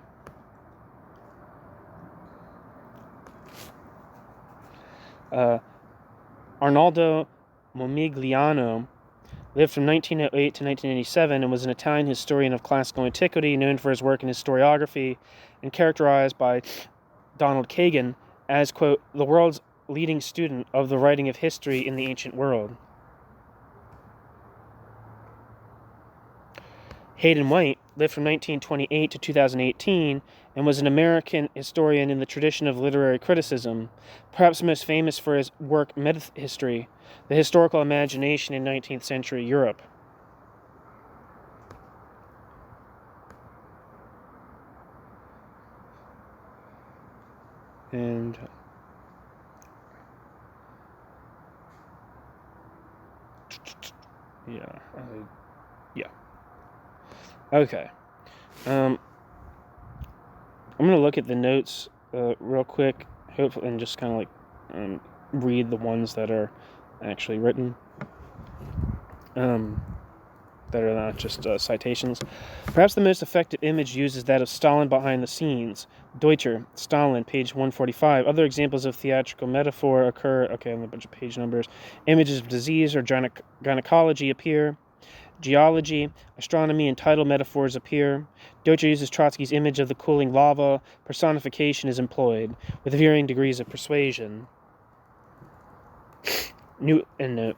Arnaldo Momigliano lived from 1908 to 1987 and was an Italian historian of classical antiquity known for his work in historiography and characterized by Donald Kagan as, quote, the world's leading student of the writing of history in the ancient world. Hayden White lived from 1928 to 2018 and was an American historian in the tradition of literary criticism, perhaps most famous for his work Myth History, the historical imagination in 19th century Europe. And yeah. Okay. I'm going to look at the notes real quick, hopefully, and just kind of like read the ones that are actually written, that are not just citations. Perhaps the most effective image used is that of Stalin behind the scenes. Deutscher, Stalin, page 145. Other examples of theatrical metaphor occur, on a bunch of page numbers. Images of disease or gynecology appear. Geology, astronomy, and tidal metaphors appear. Deutscher uses Trotsky's image of the cooling lava. Personification is employed, with varying degrees of persuasion. New endnote.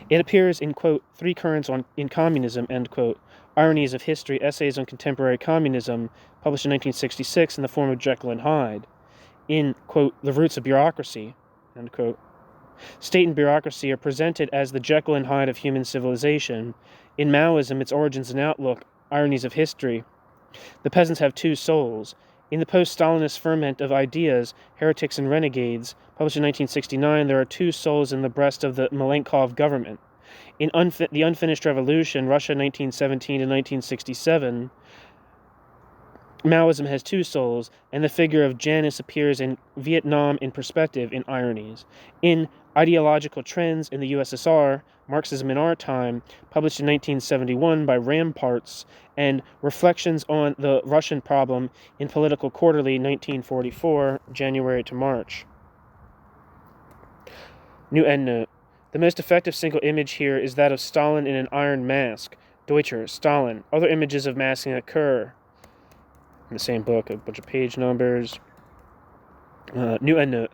It appears in, quote, Three Currents in Communism, end quote, Ironies of History, Essays on Contemporary Communism, published in 1966 in the form of Jekyll and Hyde. In, quote, The Roots of Bureaucracy, end quote. State and bureaucracy are presented as the Jekyll and Hyde of human civilization. In Maoism, its origins and outlook, Ironies of History. The peasants have two souls. In the post-Stalinist ferment of ideas, Heretics and Renegades, published in 1969, there are two souls in the breast of the Malenkov government. In The Unfinished Revolution, Russia 1917 to 1967, Maoism has two souls, and the figure of Janus appears in Vietnam in perspective in ironies. In Ideological Trends in the USSR, Marxism in Our Time, published in 1971 by Ramparts, and Reflections on the Russian Problem in Political Quarterly, 1944, January to March. New endnote. The most effective single image here is that of Stalin in an iron mask. Deutscher, Stalin. Other images of masking occur in the same book, a bunch of page numbers. New endnote.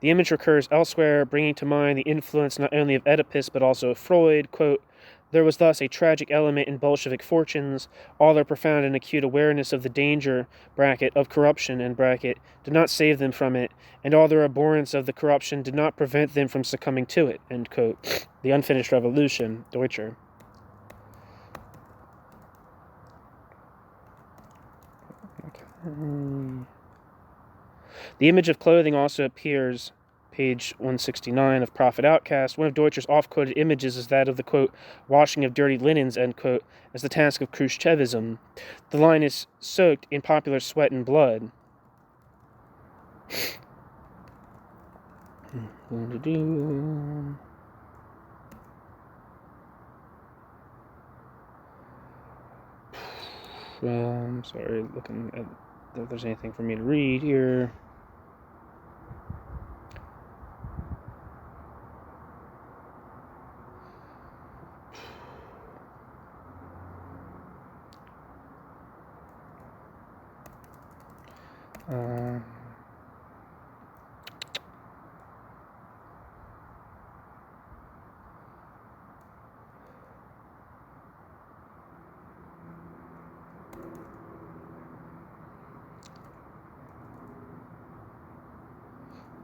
The image recurs elsewhere, bringing to mind the influence not only of Oedipus but also of Freud. Quote, there was thus a tragic element in Bolshevik fortunes. All their profound and acute awareness of the danger, bracket, of corruption, end bracket, did not save them from it, and all their abhorrence of the corruption did not prevent them from succumbing to it, end quote. The Unfinished Revolution, Deutscher. The image of clothing also appears, page 169 of Prophet Outcast. One of Deutscher's oft-quoted images is that of the, quote, washing of dirty linens, end quote, as the task of Khrushchevism. The line is soaked in popular sweat and blood. Sorry, looking at if there's anything for me to read here.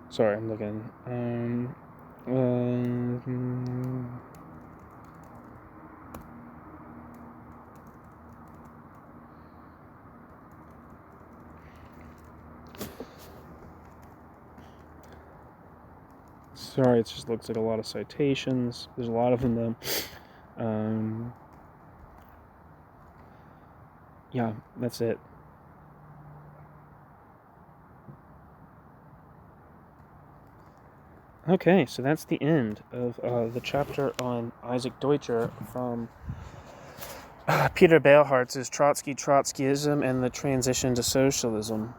Sorry, I'm looking. Sorry, it just looks like a lot of citations. There's a lot of them, though. Yeah, that's it. Okay, so that's the end of the chapter on Isaac Deutscher from Peter Beilharz's Trotskyism and the Transition to Socialism.